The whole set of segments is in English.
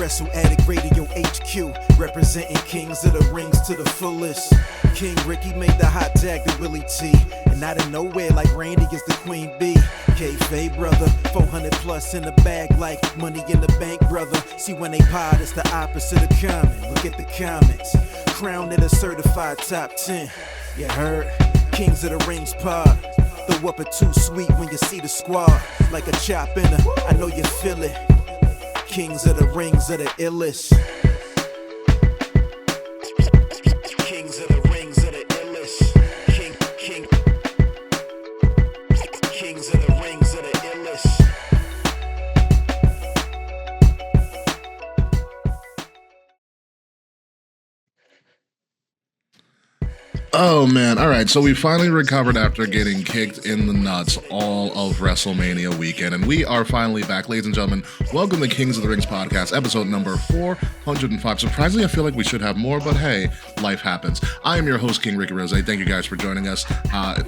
Wrestle Addict Radio HQ, representing kings of the rings to the fullest. King Ricky made the hot tag to Willie T, and out of nowhere like Randy is the Queen Bee. K-Fay brother, 400 plus in the bag like money in the bank brother. See when they pod, it's the opposite of common. Look at the comments, crowned at a certified top 10. You heard? Kings of the Rings pod. Throw up a too sweet when you see the squad. Like a chop in a, I know you feel it. Kings of the Rings are the illest. Kings of the Rings are the illest. Kings of the Rings are the illest. Oh man, all right, so we finally recovered after getting kicked in the nuts all of WrestleMania weekend, and we are finally back. Ladies and gentlemen, welcome to Kings of the Rings podcast, episode number 405. Surprisingly, I feel like we should have more, but hey, life happens. I am your host, King Ricky Rose. Thank you guys for joining us.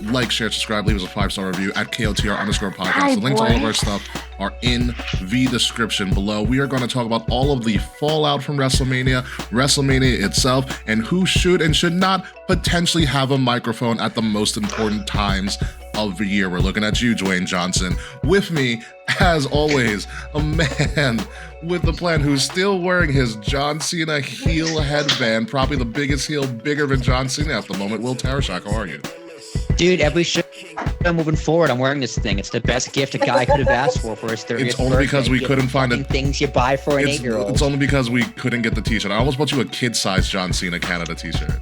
Like, share, subscribe, leave us a 5-star review at KOTR_podcast. The link to all of our stuff are in the description below. We are going to talk about all of the fallout from WrestleMania itself, and who should and should not potentially have a microphone at the most important times of the year. We're looking at you, Dwayne Johnson. With me, as always, a man with the plan who's still wearing his John Cena heel headband, probably the biggest heel, bigger than John Cena at the moment. Will Tarashak, how are you? Dude, every show moving forward, I'm wearing this thing. It's the best gift a guy could have asked for his 30th It's only because we couldn't find it. Things you buy for an 8-year-old. It's only because we couldn't get the t-shirt. I almost bought you a kid-sized John Cena Canada t-shirt.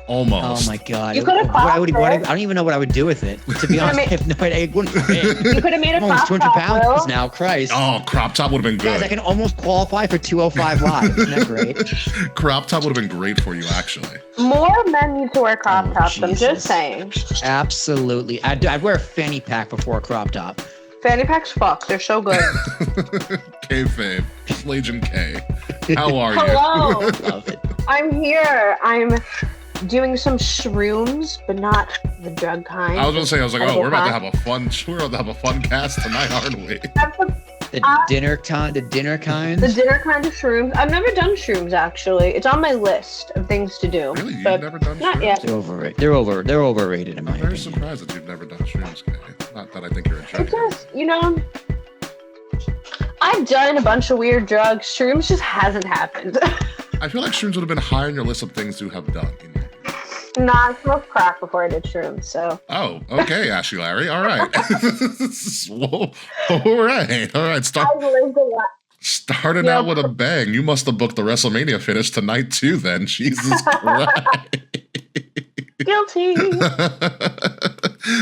Almost. Oh my god! You could have I don't even know what I would do with it. To be honest, I have no idea. It wouldn't fit. You could have made a I'm almost crop 200 top, pounds Will. now. Christ. Oh, crop top would have been good. Guys, I can almost qualify for 205 live. Isn't that great? Crop top would have been great for you, actually. More men need to wear crop tops. I'm Jesus. just saying. Absolutely. I'd wear a fanny pack before a crop top. Fanny packs fuck. They're so good. K-Fave, Legion K. How are you? Hello. Love it. I'm here. I'm doing some shrooms, but not the drug kind. I was gonna say, oh, we're about to have a fun cast tonight, aren't we? The dinner kind. The dinner kind of shrooms. I've never done shrooms actually. It's on my list of things to do. Really? You've but never done not shrooms? yet. They're overrated in my I'm very opinion. surprised that you've never done shrooms, K. Not that I think you're a It drug. just, I've done a bunch of weird drugs. Shrooms just hasn't happened. I feel like shrooms would have been higher on your list of things to have done. Nah, I smoked crack before I did shrooms, so. Oh, okay, Ashley Larry. All right. Whoa. All right. I've lived a lot. Started out with a bang. You must have booked the WrestleMania finish tonight too, then. Jesus Christ. Guilty.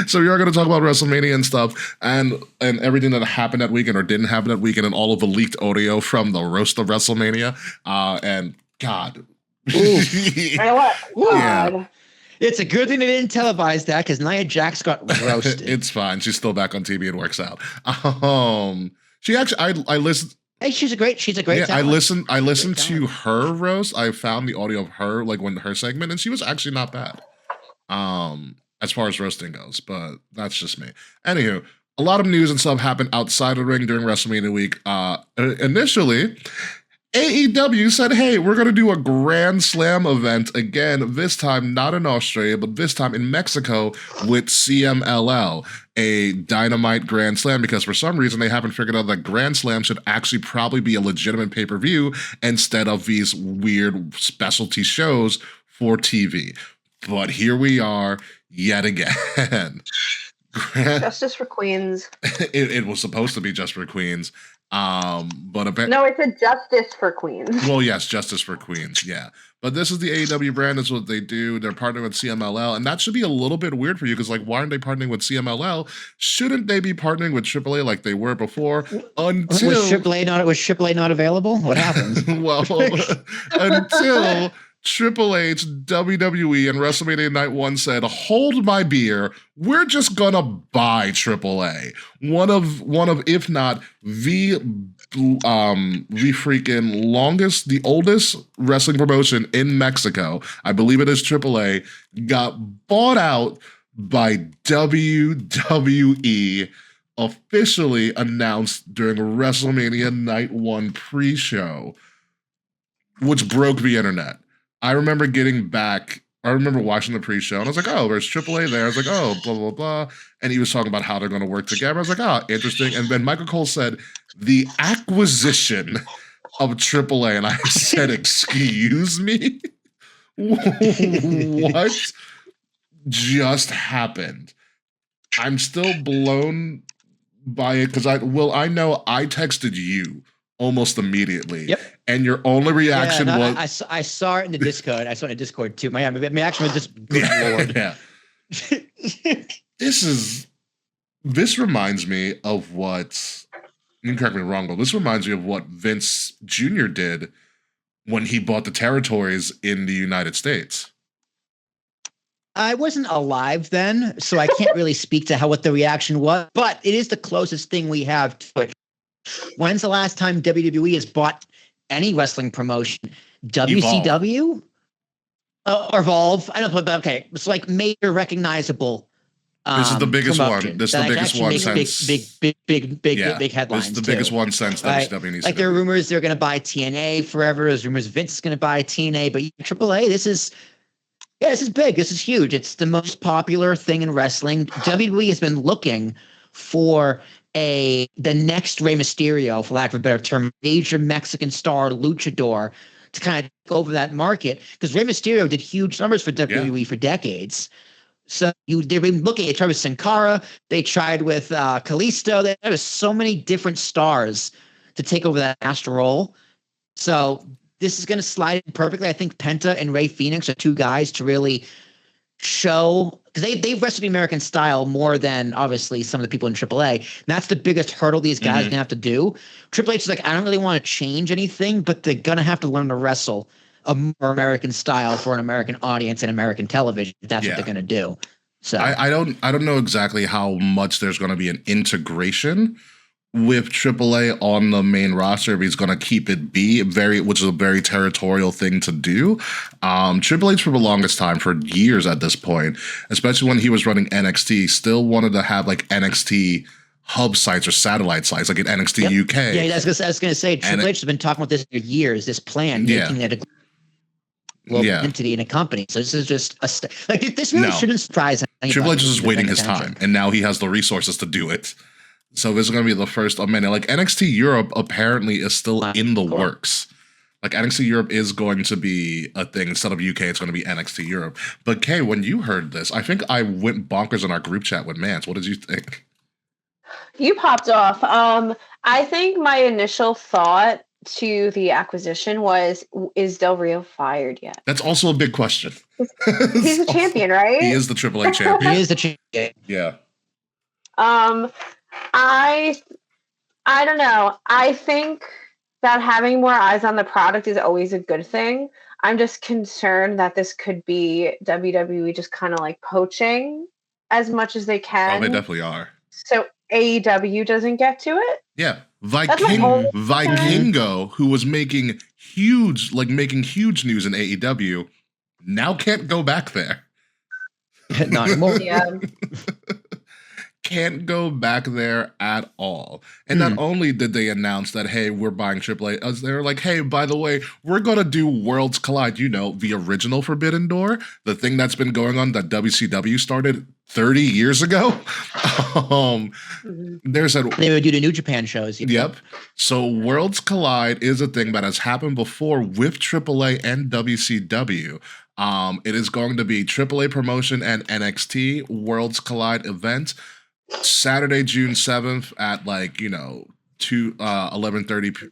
So we are going to talk about WrestleMania and stuff, and everything that happened that weekend or didn't happen that weekend, and all of the leaked audio from the roast of WrestleMania. And God. You know what? Yeah. God. It's a good thing they didn't televise that because Nia Jax got roasted. It's fine. She's still back on TV and works out. She actually, I listened. Hey, she's a great Yeah, talent. I listened to her roast. I found the audio of her, like when her segment, and she was actually not bad. As far as roasting goes, but that's just me. Anywho, a lot of news and stuff happened outside of the ring during WrestleMania week. Initially, AEW said, hey, we're going to do a Grand Slam event again, this time not in Australia, but this time in Mexico with CMLL, a Dynamite Grand Slam, because for some reason they haven't figured out that Grand Slam should actually probably be a legitimate pay-per-view instead of these weird specialty shows for TV. But here we are yet again. Justice for Queens. It was supposed to be just for Queens. But No, it's a Justice for Queens. well, yes, Justice for Queens, yeah. But this is the AEW brand. That's what they do. They're partnering with CMLL, and that should be a little bit weird for you because, like, why aren't they partnering with CMLL? Shouldn't they be partnering with AAA like they were before? Until Was AAA not available? What happened? well, until Triple H, WWE, and WrestleMania Night 1 said, hold my beer, we're just gonna buy AAA. One of, if not the freaking longest, the oldest wrestling promotion in Mexico, I believe it is AAA, got bought out by WWE officially announced during WrestleMania Night 1 pre-show, which broke the internet. I remember watching the pre-show, and I was like, oh, there's AAA there. I was like, oh, blah, blah, blah. And he was talking about how they're going to work together. I was like, oh, interesting. And then Michael Cole said, the acquisition of AAA. And I said, excuse me? What just happened? I'm still blown by it because I know I texted you almost immediely. Yep. And your only reaction was... I saw it in the Discord. I saw it in the Discord too. My reaction was just, good Lord. Yeah. This reminds me of what... You can correct me wrong, but this reminds me of what Vince Jr. did when he bought the territories in the United States. I wasn't alive then, so I can't really speak to what the reaction was, but it is the closest thing we have to it. When's the last time WWE has bought any wrestling promotion? WCW? Or Evolve? I don't know, but okay. It's like major recognizable. This is the biggest one. This is the biggest one since big headlines. This is the biggest one since WCW needs like there are rumors they're going to buy TNA forever. There's rumors Vince is going to buy TNA, but AAA, this is big. This is huge. It's the most popular thing in wrestling. WWE has been looking for the next Rey Mysterio, for lack of a better term, major Mexican star luchador to kind of take over that market, because Rey Mysterio did huge numbers for WWE for decades. So they've been looking. They tried with Sin Cara. They tried with Kalisto. There was so many different stars to take over that master role. So this is going to slide in perfectly. I think Penta and Rey Fénix are two guys to really show, because they've wrestled the American style more than obviously some of the people in AAA. And that's the biggest hurdle these guys are going to have to do. Triple H is like, I don't really want to change anything, but they're going to have to learn to wrestle a more American style for an American audience and American television. That's what they're going to do. So I don't know exactly how much there's going to be an integration with AAA on the main roster. If he's going to keep it which is a very territorial thing to do. Triple H for the longest time, for years at this point, especially when he was running NXT, still wanted to have like NXT hub sites or satellite sites, like at NXT UK. Yeah, I was going to say, Triple H has been talking about this for years, this plan, making it a global entity in a company. So this is just this really shouldn't surprise anybody. Triple H is just waiting his time, and now he has the resources to do it. So this is going to be the first of many. Like NXT Europe apparently is still in the works. Like NXT Europe is going to be a thing. Instead of UK, it's going to be NXT Europe. But Kay, when you heard this, I think I went bonkers in our group chat with Mance. What did you think? You popped off. I think my initial thought to the acquisition was, is Del Rio fired yet? That's also a big question. He's a champion, right? He is the AAA champion. He is the champion. Yeah. I don't know. I think that having more eyes on the product is always a good thing. I'm just concerned that this could be WWE just kind of like poaching as much as they can. Oh, they definitely are. So AEW doesn't get to it? Yeah. Vikingo, who was making huge news in AEW, now can't go back there. Not anymore. Yeah. Can't go back there at all. And not only did they announce that, hey, we're buying AAA, as they're like, hey, by the way, we're going to do Worlds Collide, the original Forbidden Door, the thing that's been going on that WCW started 30 years ago. They would do the New Japan shows. Yep. So Worlds Collide is a thing that has happened before with AAA and WCW. It is going to be AAA promotion and NXT Worlds Collide event Saturday, June 7th at 11:30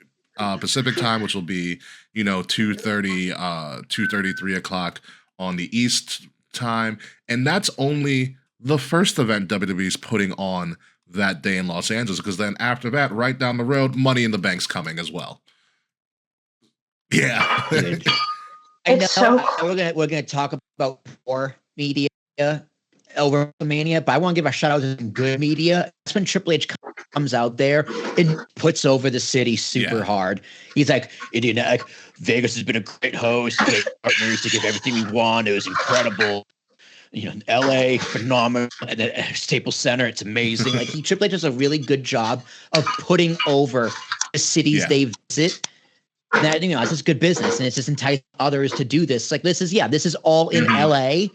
Pacific time, which will be 2:30 3 o'clock on the East time, and that's only the first event WWE's putting on that day in Los Angeles, because then after that, right down the road, Money in the Bank's coming as well. Yeah. I know we're gonna talk about more media over WrestleMania, but I want to give a shout out to some good media. That's when Triple H comes out there and puts over the city super hard. He's like, Vegas has been a great host, great partners to give everything we want. It was incredible. LA phenomenal at Staples Center. It's amazing. Like Triple H does a really good job of putting over the cities they visit. That it's just good business, and it's just entice others to do this. Like this is all in LA.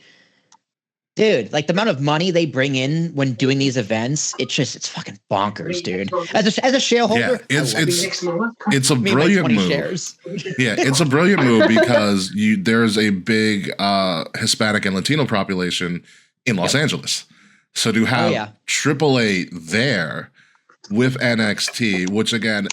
Dude, like the amount of money they bring in when doing these events, it's fucking bonkers, dude. As a shareholder, it's a brilliant move. Yeah, it's a brilliant move because there's a big Hispanic and Latino population in Los Angeles. So to have AAA there with NXT, which again,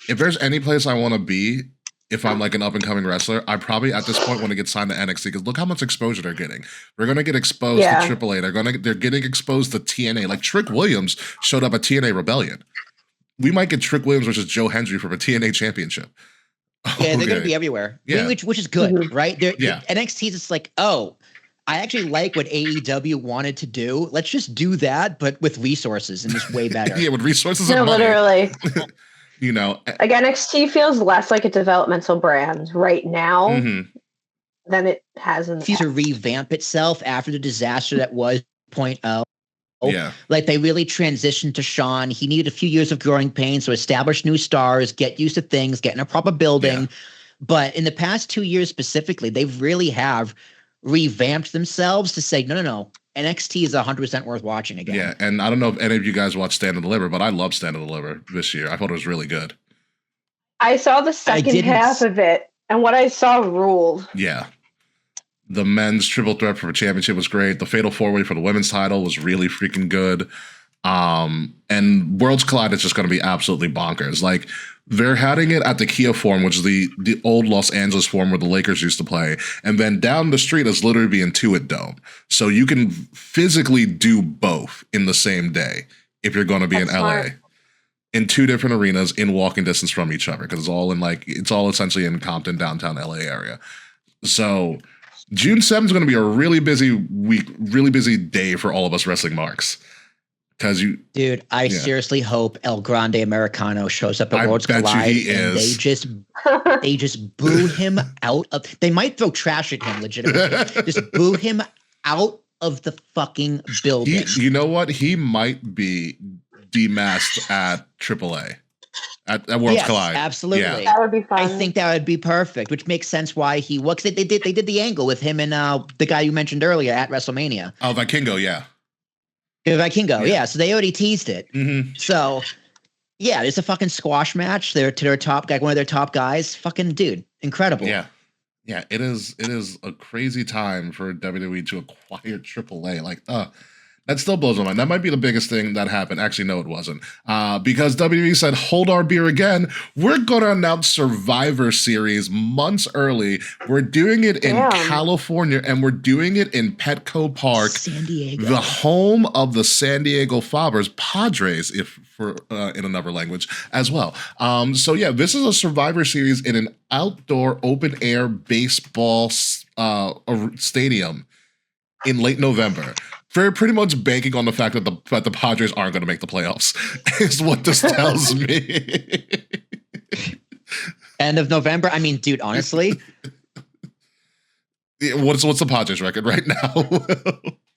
if there's any place I want to be, if I'm like an up-and-coming wrestler, I probably at this point want to get signed to NXT because look how much exposure they're getting. They're going to get exposed to AAA. They're getting exposed to TNA. Like Trick Williams showed up at TNA Rebellion. We might get Trick Williams versus Joe Hendry from a TNA championship. Yeah, they're going to be everywhere. Yeah. Which is good, right? NXT is just like, I actually like what AEW wanted to do. Let's just do that, but with resources and just way better. With resources and money. Literally. Like NXT feels less like a developmental brand right now than it has in the past. To revamp itself after the disaster that was 0.0. Yeah. Like they really transitioned to Sean. He needed a few years of growing pains to establish new stars, get used to things, get in a proper building. Yeah. But in the past 2 years specifically, they really have revamped themselves to say, no. NXT is 100% worth watching again. Yeah, and I don't know if any of you guys watched Stand and Deliver, but I love Stand and Deliver this year. I thought it was really good. I saw the second half of it, and what I saw ruled. Yeah. The men's triple threat for the championship was great. The fatal four-way for the women's title was really freaking good. And Worlds Collide is just going to be absolutely bonkers. Like, they're having it at the Kia Forum, which is the old Los Angeles Forum where the Lakers used to play. And then down the street is literally the Intuit Dome. So you can physically do both in the same day if you're going to be in LA. In two different arenas in walking distance from each other because it's all essentially in Compton, downtown LA area. So June 7th is going to be a really busy week, really busy day for all of us wrestling marks. Dude, I seriously hope El Grande Americano shows up at Worlds Collide. And they just boo him out of. They might throw trash at him, legitimately. Just boo him out of the fucking building. You know what? He might be demasked at AAA at Worlds Collide. Absolutely, that would be fun. I think that would be perfect, which makes sense why he works. They did the angle with him and the guy you mentioned earlier at WrestleMania. Oh, Vikingo, yeah. Vikingo, so they already teased it. Mm-hmm. So, it's a fucking squash match. They're to their top guy, one of their top guys. Fucking dude, incredible. Yeah, it is a crazy time for WWE to acquire AAA. Like, that still blows my mind. That might be the biggest thing that happened. Actually, no, it wasn't. Because WWE said, hold our beer again. We're going to announce Survivor Series months early. We're doing it in California, and we're doing it in Petco Park, San Diego, the home of the San Diego Padres, in another language as well. This is a Survivor Series in an outdoor open-air baseball stadium in late November. They're pretty much banking on the fact that the Padres aren't going to make the playoffs, is what this tells me. End of November? I mean, dude, honestly. What's the Padres record right now?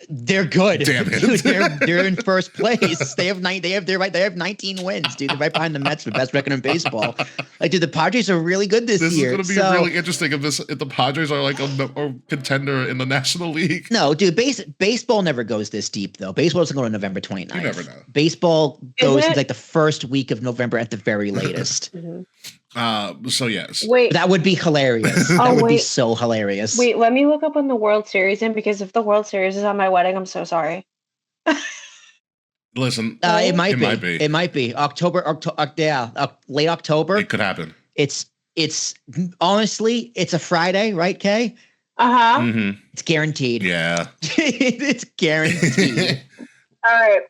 They're good. Damn it. Dude, they're in first place. They have 19 wins, dude. They're right behind the Mets for best record in baseball. Like, dude, the Padres are really good this year. This is going to be really interesting if the Padres are like a contender in the National League. No, dude, baseball never goes this deep, though. Baseball doesn't go to November 29th. You never know. Baseball goes into like the first week of November at the very latest. Yes. Wait. That would be hilarious. That would be so hilarious. Wait, let me look up when the World Series in, because if the World Series is on my wedding, I'm so sorry. Listen, it might be. It might be October, late October. It could happen. It's honestly, it's a Friday, right, Kay? Uh-huh. Mm-hmm. It's guaranteed. Yeah. It's guaranteed. All right.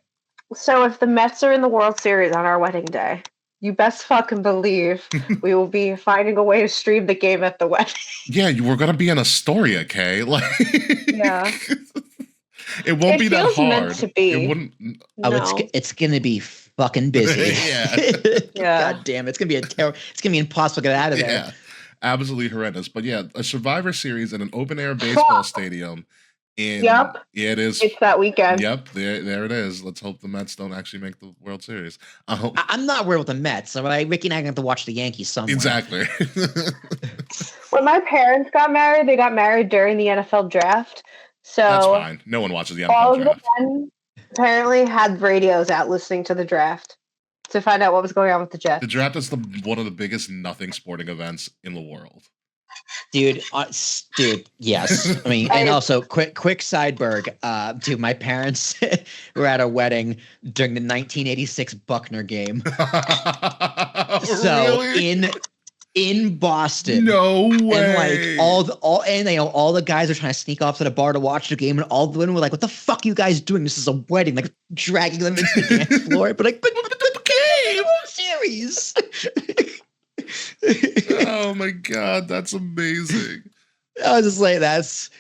So if the Mets are in the World Series on our wedding day, you best fucking believe we will be finding a way to stream the game at the wedding. Yeah, we're gonna be in Astoria, Kay. Like, yeah. It won't be that hard. Meant to be. It wouldn't. Oh, it's gonna be fucking busy. Yeah. God damn, it's gonna be it's gonna be impossible to get out of there. Yeah, absolutely horrendous. But yeah, a Survivor Series in an open air baseball stadium Yep. Yeah, it is. It's that weekend. Yep, there it is. Let's hope the Mets don't actually make the World Series. I'm not worried with the Mets. So Ricky and I have to watch the Yankees somewhere. Exactly. When my parents got married, they got married during the NFL draft. So that's fine. No one watches the all NFL of draft. the men apparently had radios out listening to the draft to find out what was going on with the Jets. The draft is one of the biggest nothing sporting events in the world. Dude, yes. I mean, and also quick sideberg. Dude, my parents were at a wedding during the 1986 Buckner game. So really? in Boston. No And way. like all the guys are trying to sneak off to the bar to watch the game, and all the women were like, "What the fuck are you guys doing? This is a wedding!" Like dragging them into the dance floor, but the game series. Oh my god, that's amazing. I was just like, that's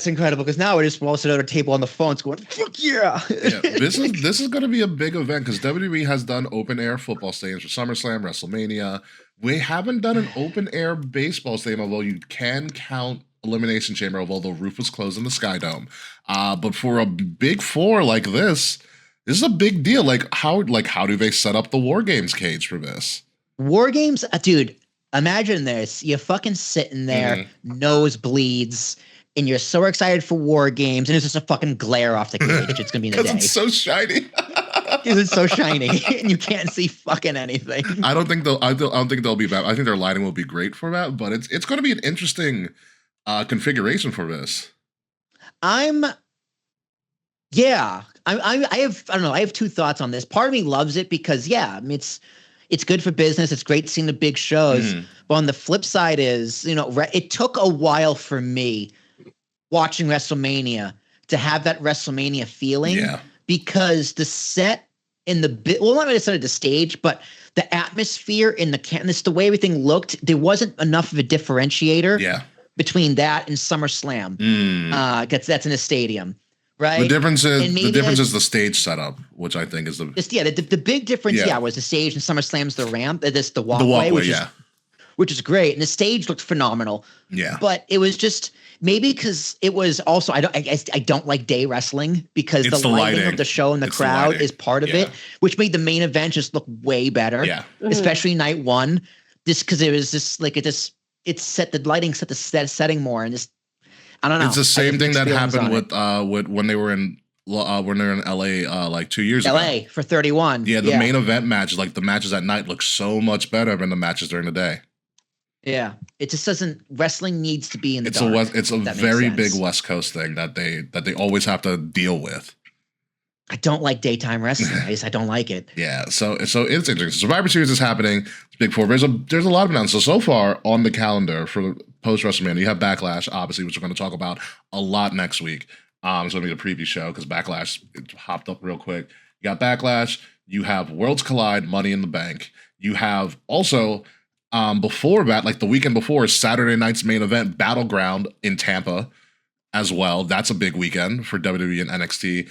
incredible, because now we're just all sitting at a table on the phones going, fuck yeah. This is going to be a big event because WWE has done open air football stadiums for SummerSlam, WrestleMania. We haven't done an open air baseball stadium, although you can count Elimination Chamber, although the roof was closed in the Sky Dome. But for a big four like this is a big deal. Like how do they set up the War Games cage for this? War Games, dude, imagine this. You're fucking sitting there, nosebleeds, and you're so excited for War Games, and it's just a fucking glare off the cage. It's going to be in the day. Because it's so shiny. Because it's so shiny, and you can't see fucking anything. I don't think they'll be bad. I think their lighting will be great for that, but it's going to be an interesting configuration for this. I have two thoughts on this. Part of me loves it because, I mean, it's good for business. It's great seeing the big shows. But on the flip side is, it took a while for me watching WrestleMania to have that WrestleMania feeling. Yeah. Because the set in not really the set of the stage, but the atmosphere in the way everything looked, there wasn't enough of a differentiator between that and SummerSlam. That's in a stadium. Right. The difference is the stage setup, which I think is the big difference. Was the stage and SummerSlam's the ramp. This the walkway, which is great, and the stage looked phenomenal. Yeah, but it was just maybe because it was also I don't like day wrestling because the lighting of the show and the crowd is part of it, which made the main event just look way better. Yeah, especially night one, just because it was just like it set the lighting set the setting more and just. I don't know. It's the same thing that happened with when they were in LA like 2 years ago. LA for 31. Yeah, the main event matches, like the matches at night, look so much better than the matches during the day. Yeah, it just doesn't. Wrestling needs to be in the dark. It's a very big West Coast thing that they always have to deal with. I don't like daytime wrestling. I don't like it. Yeah, so it's interesting. Survivor Series is happening. It's Big Four. There's a lot of announcements. So far on the calendar for post WrestleMania, you have Backlash, obviously, which we're going to talk about a lot next week. It's going to be the preview show because Backlash it hopped up real quick. You got Backlash. You have Worlds Collide, Money in the Bank. You have also before that, like the weekend before, Saturday night's main event, Battleground in Tampa as well. That's a big weekend for WWE and NXT.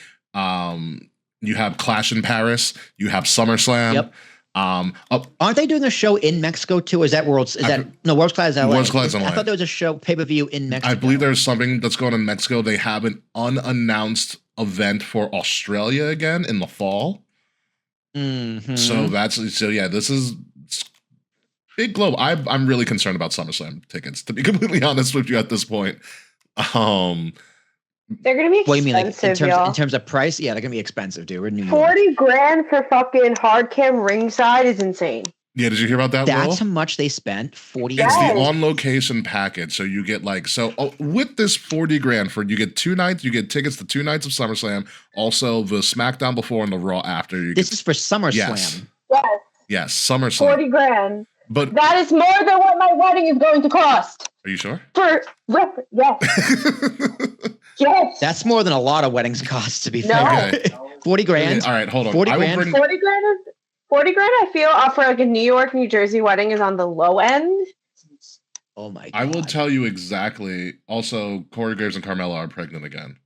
You have Clash in Paris. You have SummerSlam. Yep. Aren't they doing a show in Mexico too? Is that Worlds Collide is LA? Worlds Collide is LA. I thought there was a show pay-per-view in Mexico. I believe there's something that's going on in Mexico. They have an unannounced event for Australia again in the fall. Mm-hmm. This is big globe. I'm really concerned about SummerSlam tickets, to be completely honest with you at this point. They're gonna be expensive. What do you mean, like in terms of price? Yeah, they're gonna be expensive, dude. We're in New York. $40,000 for fucking hard cam ringside is insane. Yeah, did you hear about that? That's how much they spent. $40,000. It's the on location package, so you get with this $40,000 you get 2 nights. You get tickets to 2 nights of SummerSlam, also the SmackDown before and the Raw after. This is for SummerSlam. Yes, SummerSlam. $40,000. But that is more than what my wedding is going to cost. Are you sure? Yes. Yes. That's more than a lot of weddings cost, to be fair. Okay. $40,000. All right, hold on. $40,000. $40,000 I feel for like a New York, New Jersey wedding is on the low end. Oh my God. I will tell you exactly. Also, Corey Graves and Carmella are pregnant again.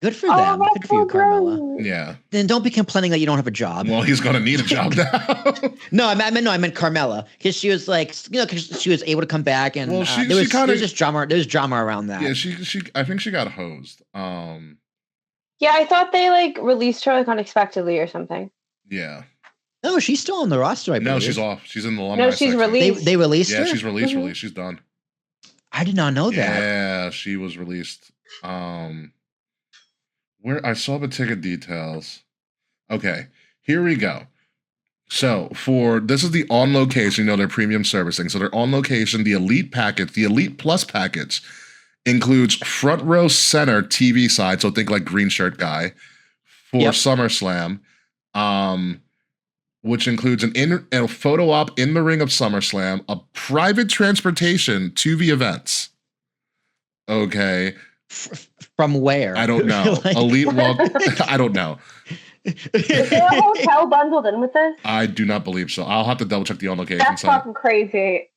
Good for them. that's Good for you, so Carmella. great. Yeah. Then don't be complaining that you don't have a job. Well, he's going to need a job now. No, I meant Carmella, because she was like, because she was able to come back, and Well, there was just drama. There was drama around that. Yeah, she. I think she got hosed. Yeah, I thought they like released her like unexpectedly or something. Yeah. No, she's still on the roster. I believe. No, she's off. She's in the alumni. No, she's section. released. They released her. Yeah, she's released. Mhm. Released. She's done. I did not know that. Yeah, she was released. Where I saw the ticket details. Okay, here we go. So this is the on location, their premium servicing. So they're on location. The Elite package, the Elite Plus package, includes front row center TV side. So think like green shirt guy for SummerSlam, which includes a photo op in the ring of SummerSlam, a private transportation to the events. Okay. From where? I don't know. Elite walk. I don't know. Is there a hotel bundled in with this? I do not believe so. I'll have to double check the on location That's side. fucking crazy.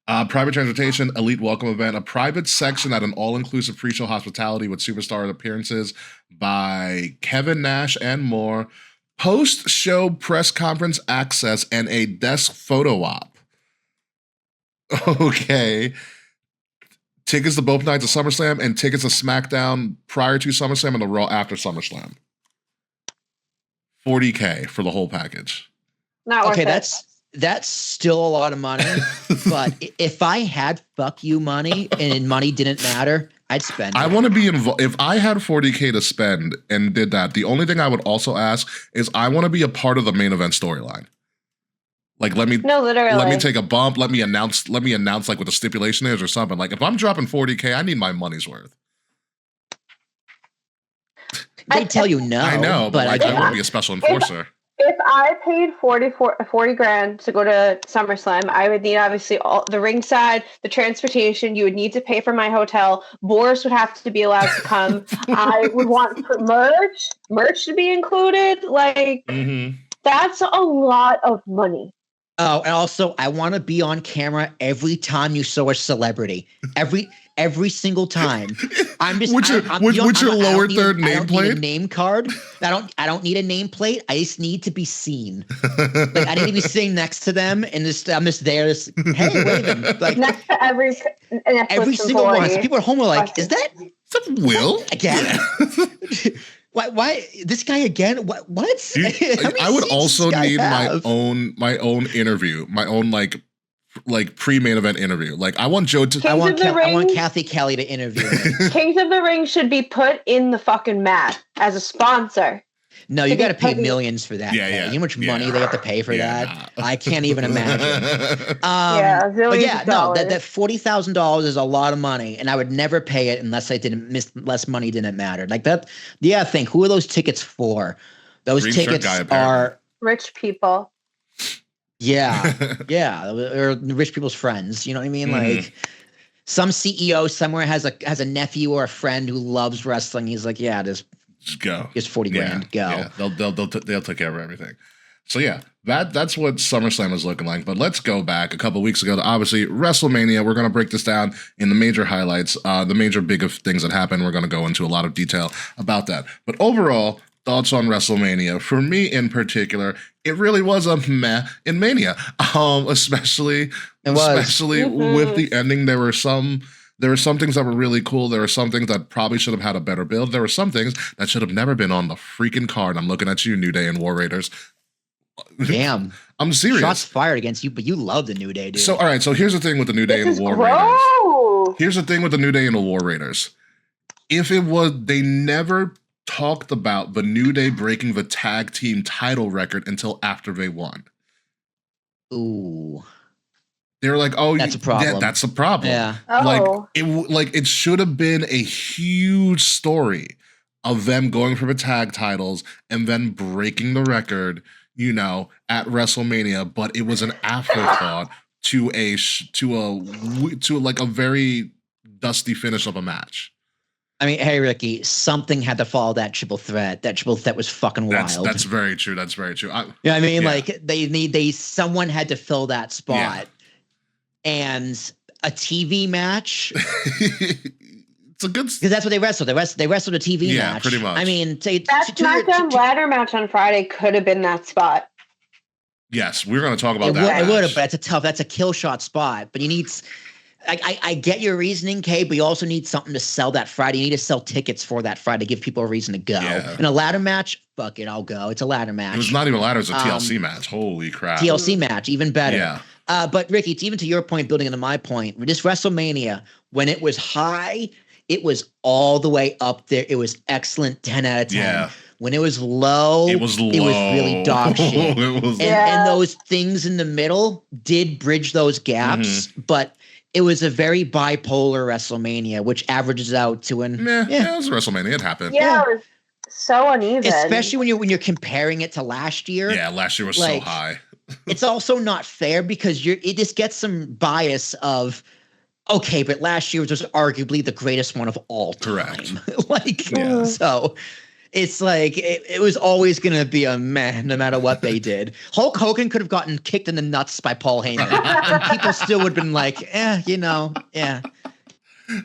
Private transportation, elite welcome event, a private section at an all-inclusive pre-show hospitality with superstar appearances by Kevin Nash and more, post-show press conference access, and a desk photo op. Okay. Tickets to both nights of SummerSlam and tickets to SmackDown prior to SummerSlam and the Raw after SummerSlam. $40K for the whole package. Not worth Okay, it. that's still a lot of money. But if I had fuck you money and money didn't matter, I'd spend it. I want to be involved. If I had $40K to spend and did that, the only thing I would also ask is I want to be a part of the main event storyline. Like, literally. let me take a bump. Let me announce like what the stipulation is or something. Like, if I'm dropping $40K, I need my money's worth. They tell you no. I know, but like, I want to be a special enforcer. If I paid 40 grand to go to SummerSlam, I would need obviously all the ringside, the transportation. You would need to pay for my hotel. Boris would have to be allowed to come. I would want merch to be included. Like, that's a lot of money. Oh, and also, I want to be on camera every time you saw a celebrity. Every single time. I'm just What's your lower third nameplate? I don't need a name card. I don't need a nameplate. I just need to be seen. Like, I need to be sitting next to them, and I'm just there. Hey, waving. Like, next to every single one. So people at home are like, "Is that Will again? Why this guy again? What? I would also need my own interview, my own like pre-main event interview. Like, I want Joe to. I want Kathy Kelly to interview me. Kings of the Ring should be put in the fucking mat as a sponsor. No, you got to pay millions for that. Yeah. You know how much money they have to pay for that? Nah. I can't even imagine. But yeah, no, that $40,000 is a lot of money, and I would never pay it unless less money didn't matter. Like that. Yeah, think who are those tickets for? Those Green tickets are rich people. Yeah, or rich people's friends. You know what I mean? Like some CEO somewhere has a nephew or a friend who loves wrestling. He's like, yeah, just go. Here's 40 grand. Go. Yeah. They'll take care of everything. So yeah, that's what SummerSlam is looking like. But let's go back a couple weeks ago to obviously WrestleMania. We're going to break this down in the major highlights, the major big of things that happened. We're going to go into a lot of detail about that. But overall, thoughts on WrestleMania. For me in particular, it really was a meh in Mania, especially with the ending. There were some things that were really cool. There were some things that probably should have had a better build. There were some things that should have never been on the freaking card. I'm looking at you, New Day and War Raiders. Damn. I'm serious. Shots fired against you, but you love the New Day, dude. So, all right. So here's the thing with the New Day and the War Raiders. Here's the thing with the New Day and the War Raiders. If it was, they never talked about the New Day breaking the tag team title record until after they won. Ooh. They were like, "Oh, that's a problem. That's a problem." Yeah. It should have been a huge story of them going for the tag titles and then breaking the record, at WrestleMania. But it was an afterthought to a very dusty finish of a match. I mean, hey Ricky, something had to follow that triple threat. That triple threat was fucking wild. That's very true. That's very true. Like someone had to fill that spot. Yeah. And a TV match, It's a good. Because that's what they wrestled. They wrestled a TV match. Yeah, pretty much. I mean, that SmackDown ladder match on Friday could have been that spot. Yes, we're going to talk about that. It would have, but that's a kill shot spot. But you need. I get your reasoning, Kay, but you also need something to sell that Friday. You need to sell tickets for that Friday to give people a reason to go. Yeah. And a ladder match, fuck it, I'll go. It's a ladder match. It was not even a ladder, it was a TLC match. Holy crap. TLC match, even better. Yeah. But Ricky, it's even to your point, building into my point, this WrestleMania, when it was high, it was all the way up there. It was excellent, 10 out of 10. Yeah. When it was low, it was really dog shit. And those things in the middle did bridge those gaps, but it was a very bipolar WrestleMania, which averages out to it was WrestleMania. It happened. Yeah, it was so uneven. Especially when you're comparing it to last year. Yeah, last year was so high. It's also not fair because it just gets some bias of, okay, but last year was just arguably the greatest one of all time. Correct. So it's like it was always going to be a meh, no matter what they did. Hulk Hogan could have gotten kicked in the nuts by Paul Heyman, and people still would have been like, yeah.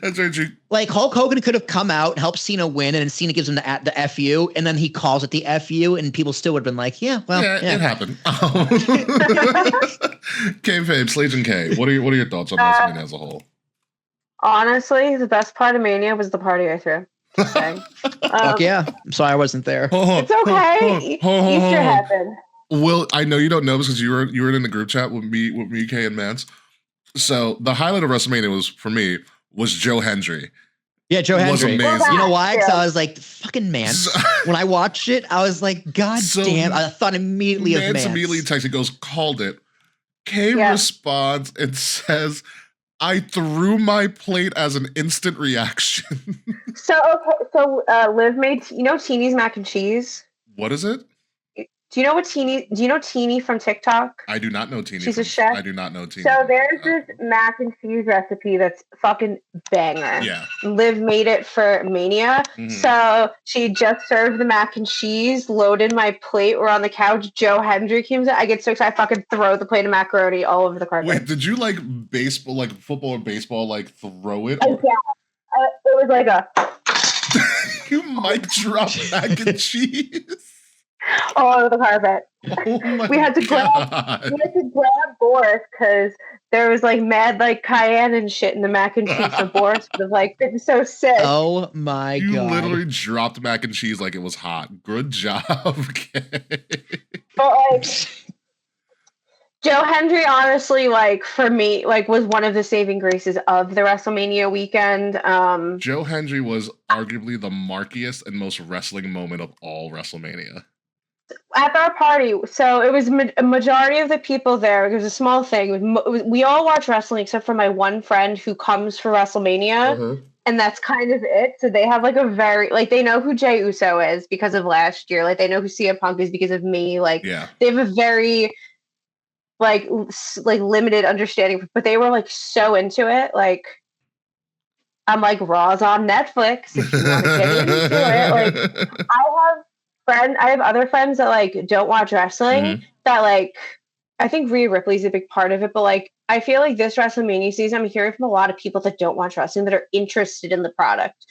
That's right. Like Hulk Hogan could have come out and helped Cena win, and then Cena gives him the FU, and then he calls it the FU, and people still would have been like, yeah, it happened. Kayfabe, Slage and K, what are your thoughts on WrestleMania as a whole? Honestly, the best part of Mania was the party I threw. Fuck yeah. I'm sorry I wasn't there. It's okay. Easter happened. Will, I know you don't know because you were in the group chat with me, Kay, and Mance. So the highlight of WrestleMania was Joe Hendry. Yeah, Joe Hendry. Was amazing. You know why? Because I was like, fucking Mance. When I watched it, I was like, God damn. I thought immediately of Mance. Mance immediately texts, he goes, called it. Kay responds and says, I threw my plate as an instant reaction. So Liv made, Teeny's mac and cheese? What is it? Do you know Teeny from TikTok? I do not know Teeny. She's a chef. I do not know Teeny. So there's this mac and cheese recipe that's fucking banger. Yeah. Liv made it for Mania. Mm-hmm. So she just served the mac and cheese, loaded my plate. We're on the couch. Joe Hendry comes in. I get so excited, I fucking throw the plate of macaroni all over the carpet. Wait, did you baseball, football or baseball, throw it? Yeah. It was like a... You mic drop mac and cheese. All over the carpet. Oh we had to grab Boris because there was mad cayenne and shit in the mac and cheese. So Boris was been so sick. Oh my God! You literally dropped mac and cheese like it was hot. Good job. But Joe Hendry, honestly, for me, was one of the saving graces of the WrestleMania weekend. Joe Hendry was arguably the markiest and most wrestling moment of all WrestleMania. At our party, so it was a majority of the people there. It was a small thing. We all watch wrestling except for my one friend who comes for WrestleMania, and that's kind of it. So they have a very they know who Jey Uso is because of last year. They know who CM Punk is because of me. They have a very limited understanding, but they were so into it. I'm Raw's on Netflix if you want to get into it. I have other friends that don't watch wrestling that I think Rhea Ripley's a big part of it, but I feel this WrestleMania season I'm hearing from a lot of people that don't watch wrestling that are interested in the product.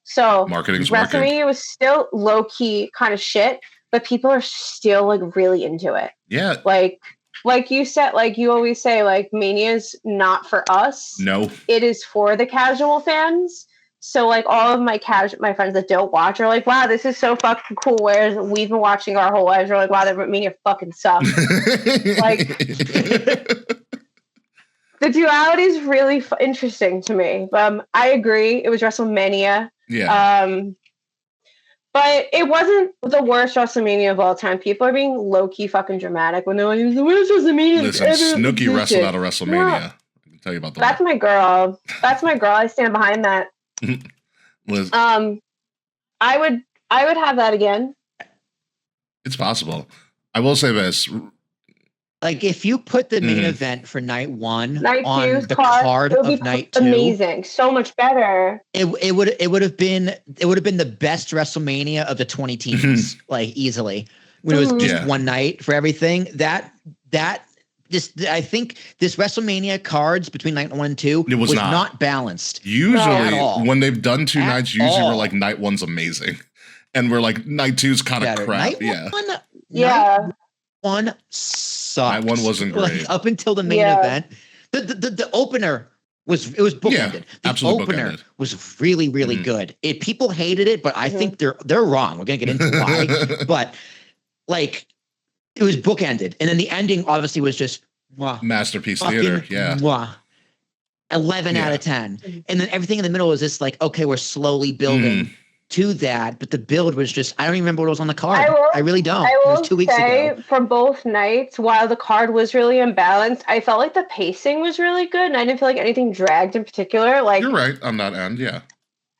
So marketing's WrestleMania was still low key kind of shit, but people are still really into it. Yeah. Like you said, you always say, Mania's not for us. No. It is for the casual fans. So all of my friends that don't watch are wow, this is so fucking cool. Whereas we've been watching our whole lives, we're wow, that Mania fucking sucks. The duality is really interesting to me. I agree. It was WrestleMania. Yeah. But it wasn't the worst WrestleMania of all time. People are being low-key fucking dramatic when they're like, the worst WrestleMania. Listen, Snooki wrestled out of WrestleMania. Yeah. I can tell you about that. That's my girl. I stand behind that. Liz. I would have that again. It's possible. I will say this. If you put the main event for night one on the card of night two, amazing, so much better. It would have been the best WrestleMania of the 20 teams, easily. When it was just one night for everything. That I think this WrestleMania cards between night 1 and 2 It was not balanced. Usually, at all. when they've done two At nights, usually we're all. like night 1's amazing, and we're like night 2's kind of Better. crap. Night Yeah. Night 1 sucked. Night 1 wasn't great. Like, up until the main event, the opener was bookended. Yeah, the absolutely opener bookended. was really good. People hated it, but I think they're wrong. We're gonna get into why, but like it was bookended, and then the ending obviously was just Masterpiece theater. Yeah. 11 out of 10, and then everything in the middle was just like, okay, we're slowly building to that, but the build was just, I don't even remember what was on the card. I really don't. I will it was 2 weeks ago. For both nights, while the card was really imbalanced, I felt like the pacing was really good, and I didn't feel like anything dragged in particular. Like, You're right on that end. Yeah.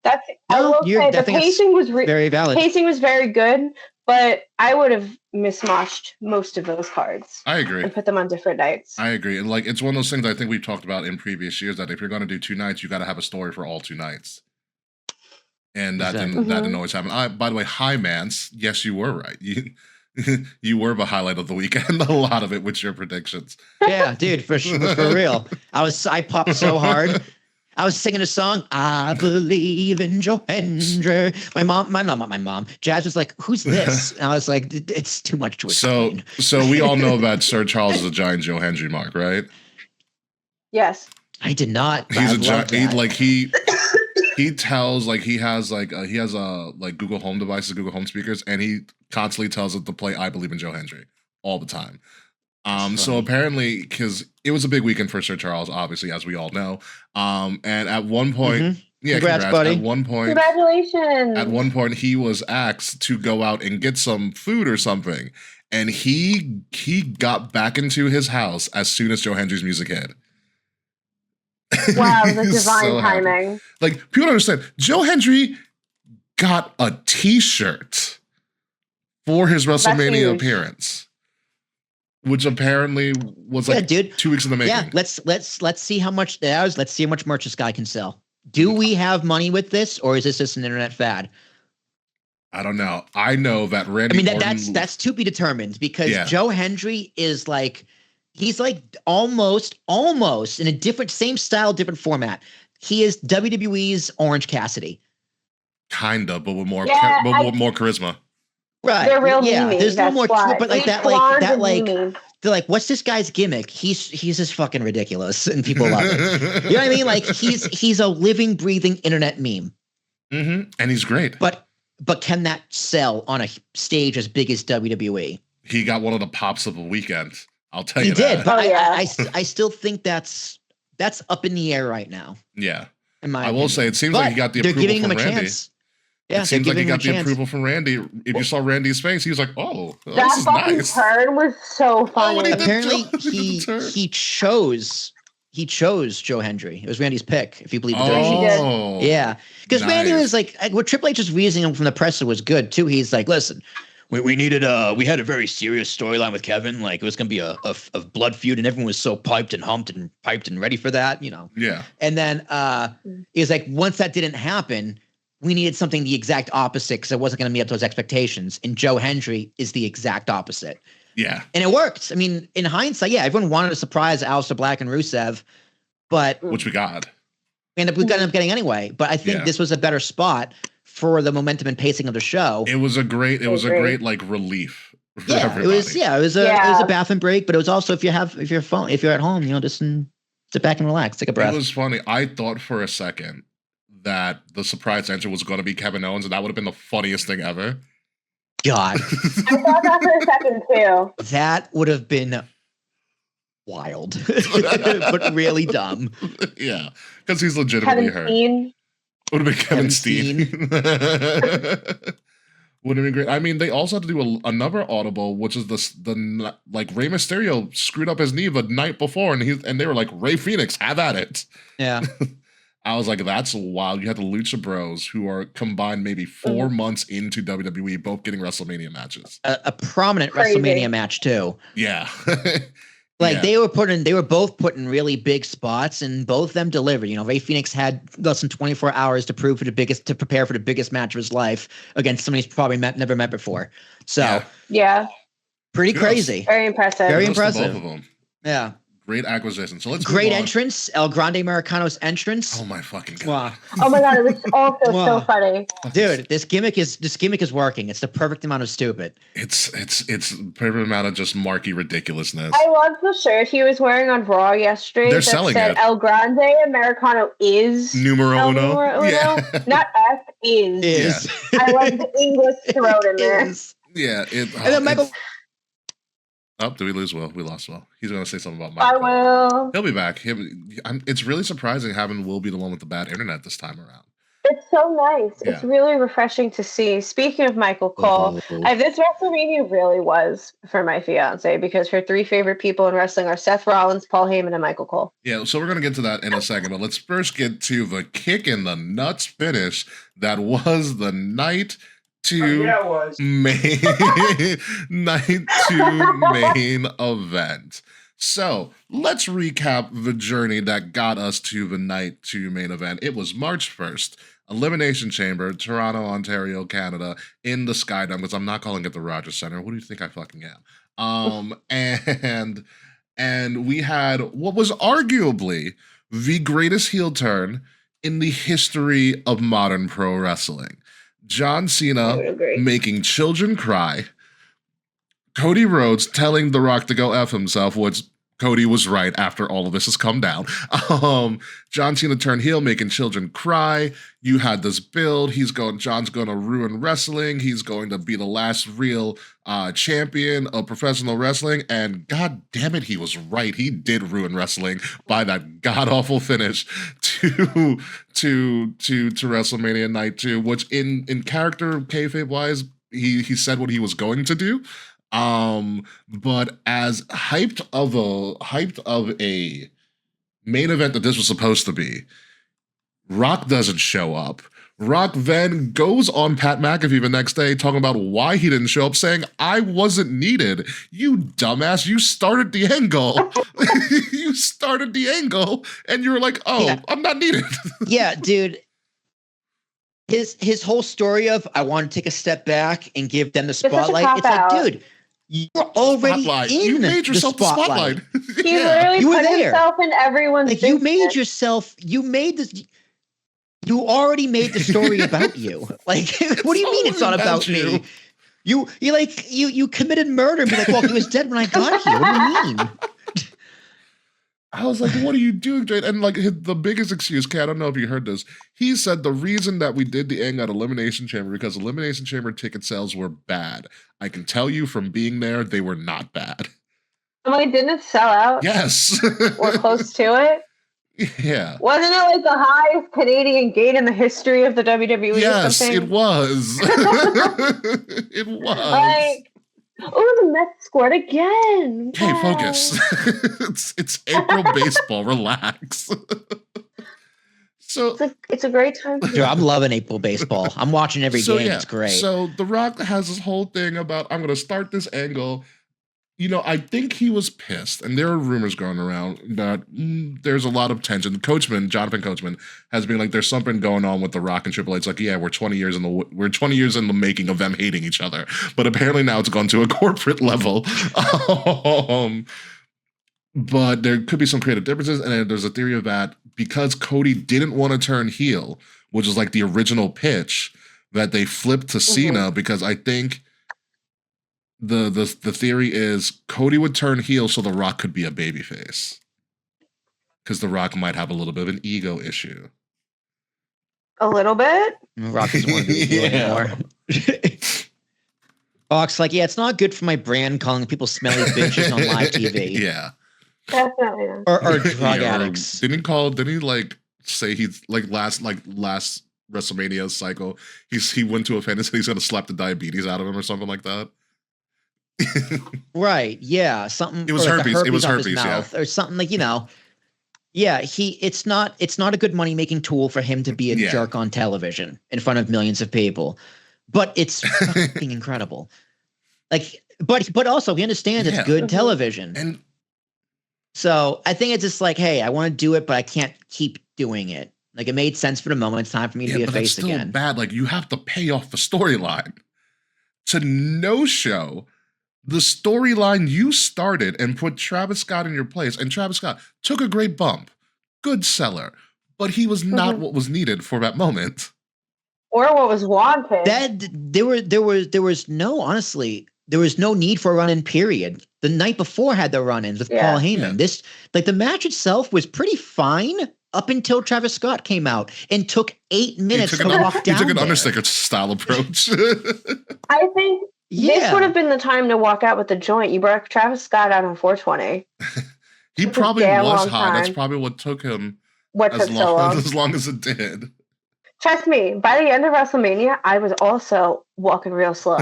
I will say the pacing was very valid. Pacing was very good, but I would have mismatched most of those cards. I agree. And put them on different nights. I agree. And like, it's one of those things I think we've talked about in previous years, that if you're going to do 2 nights, you got to have a story for all 2 nights. And that didn't always happen. By the way, hi, Mance. Yes, you were right. You were the highlight of the weekend. A lot of it with your predictions. Yeah, dude, for real. I popped so hard. I was singing a song. I believe in Joe Hendry. Not my mom. Jazz was like, "Who's this?" And I was like, "It's too much to explain." So we all know that Sir Charles is a giant Joe Hendry mark, right? Yes. I did not. He's a giant. He tells, like, he has Google Home devices, Google Home speakers, and he constantly tells it to play "I Believe in Joe Hendry" all the time. So apparently, because it was a big weekend for Sir Charles, obviously, as we all know. And at one point, congrats, buddy. Congratulations. At one point, he was asked to go out and get some food or something, and he got back into his house as soon as Joe Hendry's music hit. Wow, the divine timing. Like, people don't understand. Joe Hendry got a T-shirt for his WrestleMania appearance, which apparently was like 2 weeks in the making. Yeah, let's see how much let's see how much merch this guy can sell. Do we have money with this, or is this just an internet fad? I don't know. I know that Randy. I mean, that's to be determined, because Joe Hendry is like, he's like almost in a different, same style, different format. He is WWE's Orange Cassidy. Kinda, but with more charisma. Right. They're real there's no more but like that, they're like, what's this guy's gimmick? He's just fucking ridiculous, and people love it. You know what I mean? Like, he's a living, breathing internet meme. Mm-hmm. And he's great. But can that sell on a stage as big as WWE? He got one of the pops of the weekend. I'll tell you that. He did, but I still think that's up in the air right now. Yeah. I will say, it seems like he got the approval from Randy. Chance. Yeah, it seems like he got the approval from Randy. If you saw Randy's face, he was like, "Oh, that is fucking nice." Turn was so funny. Apparently, he chose Joe Hendry. It was Randy's pick, if you believe the dirt sheets. Yeah, because Randy was like, what Triple H's reasoning from the presser was good too. He's like, listen, we needed we had a very serious storyline with Kevin. Like, it was gonna be a blood feud, and everyone was so piped and ready for that, you know. Yeah. And then he was like, once that didn't happen, we needed something the exact opposite, because it wasn't going to meet up to those expectations. And Joe Hendry is the exact opposite. Yeah. And it worked. I mean, in hindsight, everyone wanted to surprise Aleister Black and Rusev, but which we got. We ended up getting anyway. But I think this was a better spot for the momentum and pacing of the show. It was a great like relief. For everybody. It was a bathroom break, but it was also, if you're at home, you know, just sit back and relax, take a breath. It was funny. I thought for a second that the surprise answer was going to be Kevin Owens, and that would have been the funniest thing ever. God. I thought that for a second too. That would have been wild, but really dumb. Yeah, because he's legitimately hurt. Would have been Kevin Steen. Would have been great. I mean, they also had to do another audible, which is the Rey Mysterio screwed up his knee the night before, and they were like, Rey Fenix, have at it. Yeah. I was like, that's wild. You had the Lucha Bros, who are combined maybe 4 months into WWE, both getting WrestleMania matches. A prominent WrestleMania match too. Yeah. They were both put in really big spots, and both of them delivered. You know, Rey Fenix had less than 24 hours to prepare for the biggest match of his life against somebody he's probably never met before. So yeah. Pretty crazy. Very impressive. Very impressive. Both of them. Yeah. Great acquisition. So let's Great move on. entrance. El Grande Americano's entrance. Oh my fucking god. Wow. Oh my god, it was also Wow. so funny. Dude, this gimmick is working. It's the perfect amount of stupid. It's perfect amount of just marky ridiculousness. I love the shirt he was wearing on Raw yesterday. They're selling said it. El Grande Americano is Numero El uno. Numero Uno. Yeah. Not F, is. I love the English throat in there. Yeah. And then Michael. Oh, did we lose Will? We lost Will. He's going to say something about Michael. I will. He'll be back. It's really surprising having Will be the one with the bad internet this time around. It's so nice. Yeah. It's really refreshing to see. Speaking of Michael Cole, this WrestleMania really was for my fiance because her 3 favorite people in wrestling are Seth Rollins, Paul Heyman, and Michael Cole. Yeah, so we're going to get to that in a second, but let's first get to the kick in the nuts finish that was the night to main event. So let's recap the journey that got us to the night to main event. It was March 1st, Elimination Chamber, Toronto, Ontario, Canada, in the Skydome, because I'm not calling it the Rogers Center. What do you think I fucking am? And we had what was arguably the greatest heel turn in the history of modern pro wrestling. John Cena making children cry. Cody Rhodes telling The Rock to go F himself, which Cody was right after all of this has come down. John Cena turned heel, making children cry. You had this build. John's going to ruin wrestling. He's going to be the last real champion of professional wrestling. And god damn it, he was right. He did ruin wrestling by that god-awful finish to WrestleMania Night 2, which in character kayfabe-wise, he said what he was going to do. But as hyped of a main event that this was supposed to be, Rock doesn't show up. Rock then goes on Pat McAfee the next day talking about why he didn't show up, saying, I wasn't needed. You dumbass, you started the angle. You started the angle, and you were like, oh, yeah. I'm not needed. Yeah, dude. His whole story of, I want to take a step back and give them the spotlight. It's like, dude, you're already spotlight. in you made yourself the spotlight. He literally put himself in everyone's business. You already made the story about you. Like, what do you mean it's not about me? You committed murder and be like, well, he was dead when I got here. What do you mean? I was like, what are you doing, Jade? And like the biggest excuse, I don't know if you heard this. He said the reason that we did the angle at Elimination Chamber because Elimination Chamber ticket sales were bad. I can tell you from being there, they were not bad. Like, didn't it sell out? Yes. Or close to it? Yeah. Wasn't it like the highest Canadian gate in the history of the WWE? Yes, or something? it was. It was. Like, oh, the Mets scored again. Hey, wow. Focus. It's April baseball. Relax. So it's a great time. Dude, I'm loving April baseball. I'm watching every game. Yeah. It's great. So The Rock has this whole thing about, I'm going to start this angle. You know, I think he was pissed, and there are rumors going around that there's a lot of tension. Jonathan Coachman, has been like, there's something going on with The Rock and Triple H. It's like, yeah, we're 20 years in the making of them hating each other, but apparently now it's gone to a corporate level. But there could be some creative differences, and there's a theory of that because Cody didn't want to turn heel, which is like the original pitch, that they flipped to Cena because I think. The theory is Cody would turn heel so The Rock could be a babyface. Because The Rock might have a little bit of an ego issue. A little bit? Rock doesn't want to be heel anymore. Rock's like, yeah, it's not good for my brand calling people smelly bitches on live TV. Yeah. Definitely not. Or drug addicts. Didn't he like say he's like last WrestleMania cycle, he went to a fan and said he's gonna slap the diabetes out of him or something like that? Right, yeah, something. It was herpes. It was herpes, yeah, or something like, you know. Yeah, it's not a good money making tool for him to be a jerk on television in front of millions of people, but it's fucking incredible. Like, but also he understands it's good television, and so I think it's just like, hey, I want to do it, but I can't keep doing it. Like, it made sense for the moment. It's time for me to be a face again. Still bad. Like, you have to pay off the storyline to no show the storyline you started and put Travis Scott in your place, and Travis Scott took a great bump, good seller, but he was not what was needed for that moment. Or what was wanted. There was no need for a run-in, period. The night before had the run-ins with Paul Heyman. Yeah. The match itself was pretty fine up until Travis Scott came out and took 8 minutes to walk down. He took an there. Undertaker style approach. I think this would have been the time to walk out with the joint. You brought Travis Scott out on 420. He probably was high. That's probably what took him as long as it did. Trust me, by the end of WrestleMania, I was also walking real slow.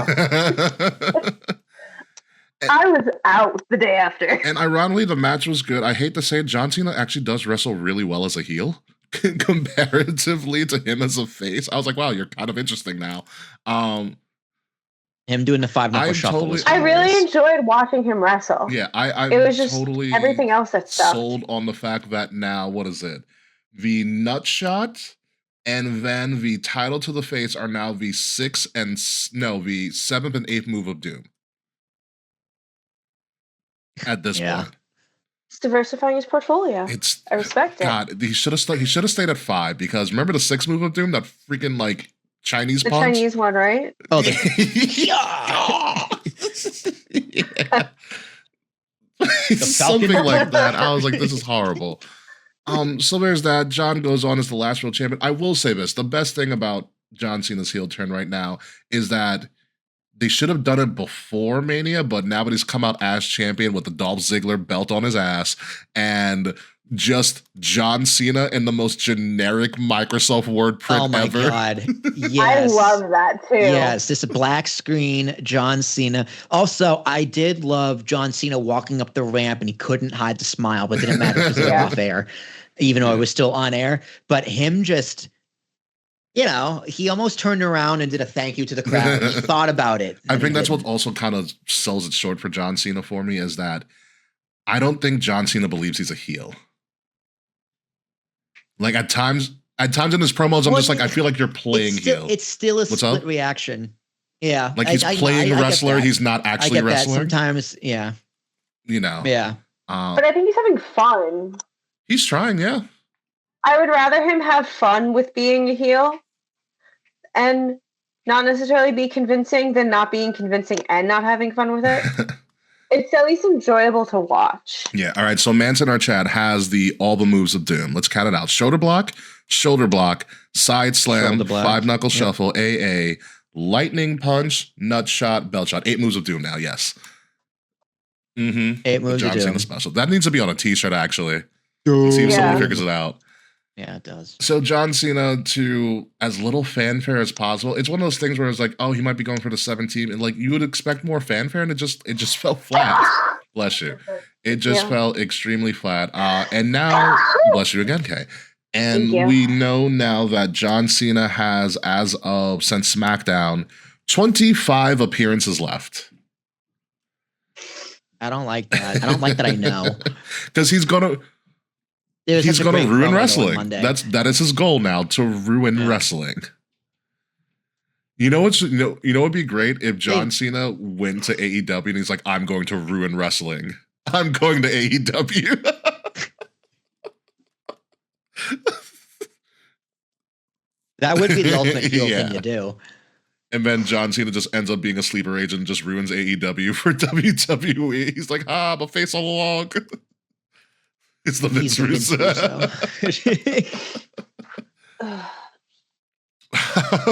I was out the day after. And ironically, the match was good. I hate to say it, John Cena actually does wrestle really well as a heel comparatively to him as a face. I was like, wow, you're kind of interesting now. Him doing the 5-knuckle shuffle. I really enjoyed watching him wrestle. Yeah, I it was just totally everything else that sucked. Sold on the fact that now, what is it? The nut shot and then the title to the face are now the 7th and 8th move of doom. At this point, it's diversifying his portfolio. I respect it. God, he should have stayed at 5 because remember the 6th move of doom, that freaking like Chinese punch? The Chinese one, right? Oh, something like that. I was like, this is horrible. So there's that. John goes on as the last world champion. I will say this: the best thing about John Cena's heel turn right now is that they should have done it before Mania, but now that he's come out as champion with the Dolph Ziggler belt on his ass and just John Cena in the most generic Microsoft Word print ever. Oh my God. Yes. I love that too. Yes, this black screen, John Cena. Also, I did love John Cena walking up the ramp and he couldn't hide the smile, but it didn't matter because it was off air, even though it was still on air. But him just... he almost turned around and did a thank you to the crowd. He thought about it. I think that's what also kind of sells it short for John Cena for me is that I don't think John Cena believes he's a heel. Like at times in his promos, I'm just like, I feel like you're playing heel. It's still a split reaction. Yeah. Like he's playing wrestler. He's not actually wrestler. Sometimes, yeah. Yeah. But I think he's having fun. He's trying, yeah. I would rather him have fun with being a heel and not necessarily be convincing than not being convincing and not having fun with it. It's at least enjoyable to watch. Yeah. All right. So Mance in our chat has all the moves of doom. Let's count it out. Shoulder block, side slam, 5-knuckle shuffle, AA, lightning punch, nut shot, belt shot. 8 moves of doom now. Yes. 8 moves of doom. Cena special. That needs to be on a t-shirt actually. See if someone figures it out. Yeah, it does. So John Cena to as little fanfare as possible. It's one of those things where it's like, oh, he might be going for the 17, and like you would expect more fanfare, and it just fell flat. Bless you. It just fell extremely flat. And now, bless you again, Kay. And we know now that John Cena has, since SmackDown, 25 appearances left. I don't like that. I don't like that. I know because he's gonna ruin wrestling. That is his goal now, to ruin wrestling. You know what'd be great if John Cena went to AEW and he's like, I'm going to ruin wrestling. I'm going to AEW. That would be the ultimate heel thing to do. And then John Cena just ends up being a sleeper agent and just ruins AEW for WWE. He's like, I'm a face all along. It's the Vince Russo.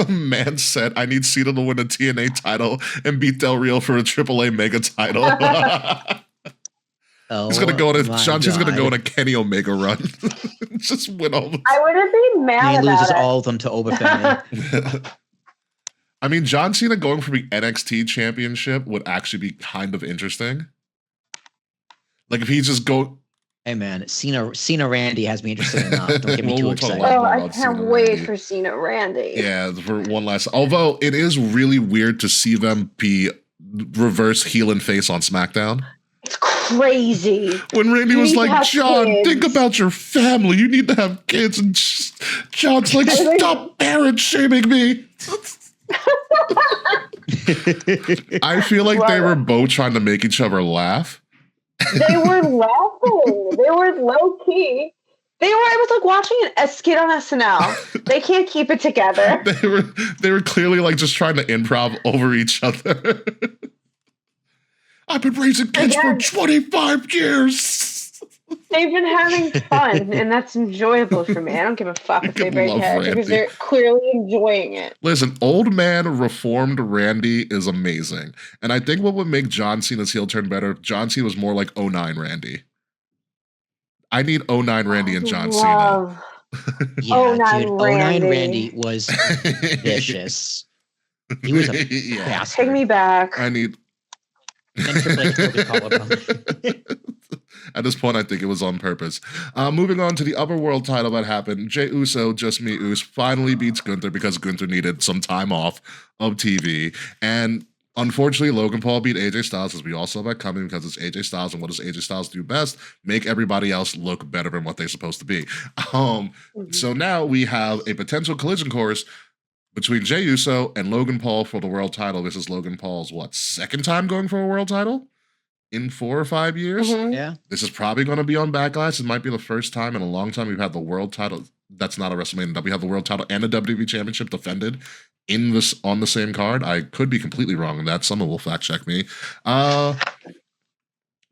Man said, I need Cena to win a TNA title and beat Del Rio for a AAA mega title. He's gonna go on Cena's gonna go on a Kenny Omega run. Just win all the I wouldn't be mad he about loses it. all of them to Obafemi. I mean, John Cena going for the NXT championship would actually be kind of interesting. Like if he just go. Hey man, Cena Randy has me interested enough. Don't get me too excited. Oh, I can't wait for Cena Randy. Yeah, for one last. Although it is really weird to see them be reverse heel and face on SmackDown. It's crazy. When Randy was like, John, think about your family. You need to have kids. And John's like, stop parent shaming me. I feel like they were both trying to make each other laugh. They were laughing. They were low key. It was like watching a skit on SNL. They can't keep it together. They were clearly like just trying to improv over each other. I've been raising kids for 25 years. They've been having fun, and that's enjoyable for me. I don't give a fuck if they break heads because they're clearly enjoying it. Listen, old man reformed Randy is amazing. And I think what would make John Cena's heel turn better if John Cena was more like 09 Randy. I need 09 Randy and John Cena. Yeah, dude, 09 Randy was vicious. He was a bastard. Take me back. I need... At this point, I think it was on purpose. Moving on to the other world title that happened, Jey Uso, Just Me Us, finally beats Gunther because Gunther needed some time off of TV. And unfortunately, Logan Paul beat AJ Styles, as we all saw that coming, because it's AJ Styles, and what does AJ Styles do best? Make everybody else look better than what they're supposed to be. So now we have a potential collision course between Jey Uso and Logan Paul for the world title. This is Logan Paul's, second time going for a world title? In 4 or 5 years? Mm-hmm. Yeah. This is probably going to be on Backlash. It might be the first time in a long time we've had the world title. That's not a WrestleMania. We have the world title and the WWE Championship defended on the same card. I could be completely wrong on that. Someone will fact check me. But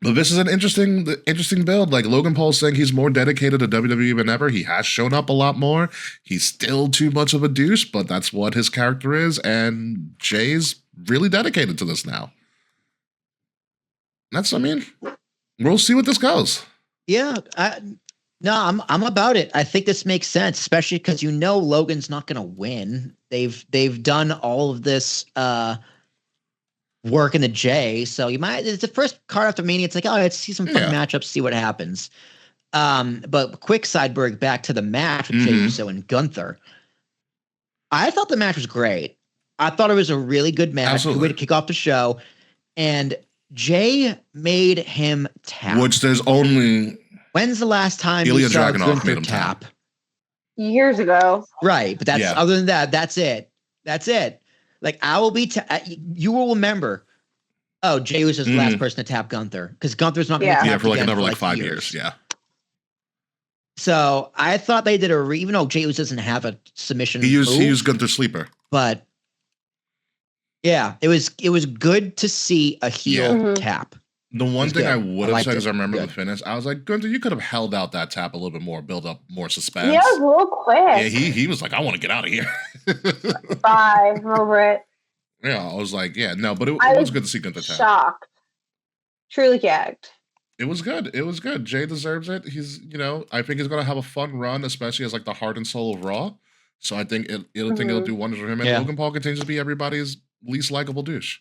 this is an interesting build. Like, Logan Paul's saying he's more dedicated to WWE than ever. He has shown up a lot more. He's still too much of a douche, but that's what his character is. And Jay's really dedicated to this now. We'll see what this goes. Yeah, I'm about it. I think this makes sense, especially because Logan's not going to win. They've done all of this work in the J, so it's the first card after Mania. It's like, let's see some fun matchups, see what happens. But quick sideberg back to the match with Jey Uso and Gunther. I thought the match was great. I thought it was a really good match. Absolutely. Good way to kick off the show, and Jay made him tap. Which there's only... When's the last time Ilya you saw Dragunov Gunther made him tap? Years ago. Right, but that's other than that, that's it. That's it. Like, I will be... you will remember, Jay was the last person to tap Gunther, because Gunther's not going to tap for again another for 5 years. Yeah. So I thought they did even though Jey Uso doesn't have a submission He used Gunther's sleeper. But yeah, it was good to see a heel tap. The one thing I would have said, because I remember the finish, I was like, Gunther, you could have held out that tap a little bit more, build up more suspense. Yeah, it was real quick. Yeah, he was like, I want to get out of here. Bye, I'm over it. Yeah, I was like, but it was good to see Gunther tap. Shocked. Truly gagged. It was good. It was good. Jay deserves it. He's, I think he's going to have a fun run, especially as like the heart and soul of Raw. So I think it'll do wonders for him. And Logan Paul continues to be everybody's least likable douche.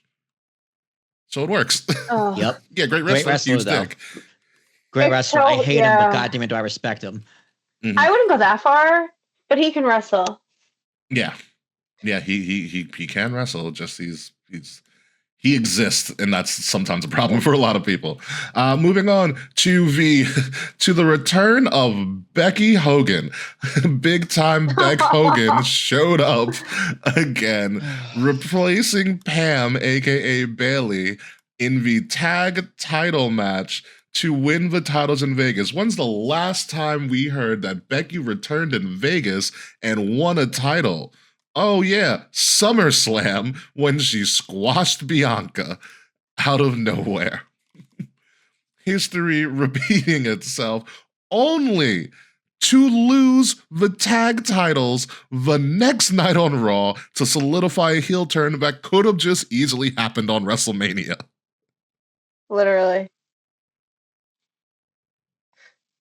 So it works. Oh. Yep. Yeah, great wrestler though. Great wrestler. I hate him, but goddamn it, do I respect him. Mm-hmm. I wouldn't go that far, but he can wrestle. Yeah. Yeah, he can wrestle. Just he exists, and that's sometimes a problem for a lot of people. Moving on to the return of Becky Hogan. Big time Beck Hogan showed up again, replacing Pam, aka Bailey, in the tag title match to win the titles in Vegas. When's the last time we heard that Becky returned in Vegas and won a title? Oh yeah, SummerSlam, when she squashed Bianca out of nowhere. History repeating itself, only to lose the tag titles the next night on Raw to solidify a heel turn that could have just easily happened on WrestleMania. Literally.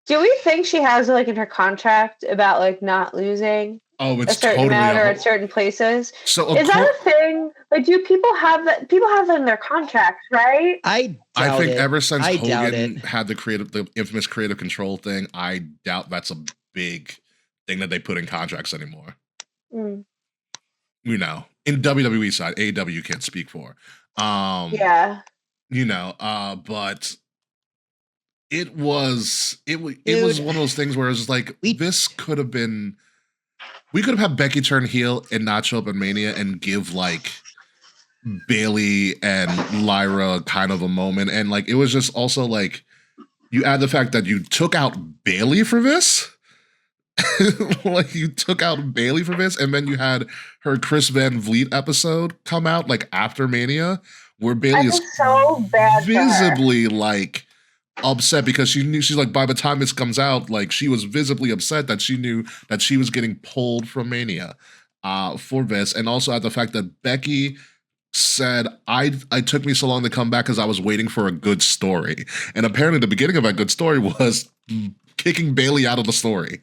Do we think she has in her contract about not losing? Oh, it's a certain totally amount or at certain places. So is that a thing? Do people have that? People have that in their contracts, right? I think ever since Hogan had the infamous creative control thing, I doubt that's a big thing that they put in contracts anymore. In WWE side, AEW can't speak for. But it was one of those things where it was like, this could have been. We could have had Becky turn heel and not show up at Mania and give Bayley and Lyra kind of a moment. And like, it was just also like, you add the fact that you took out Bayley for this. Like, you took out Bayley for this, and then you had her Chris Van Vliet episode come out like after Mania, where Bayley is so bad visibly like upset because she knew, she's like, by the time this comes out, like, she was visibly upset that she knew that she was getting pulled from Mania for this. And also at the fact that Becky said, I took me so long to come back because I was waiting for a good story. And apparently the beginning of that good story was kicking Bayley out of the story.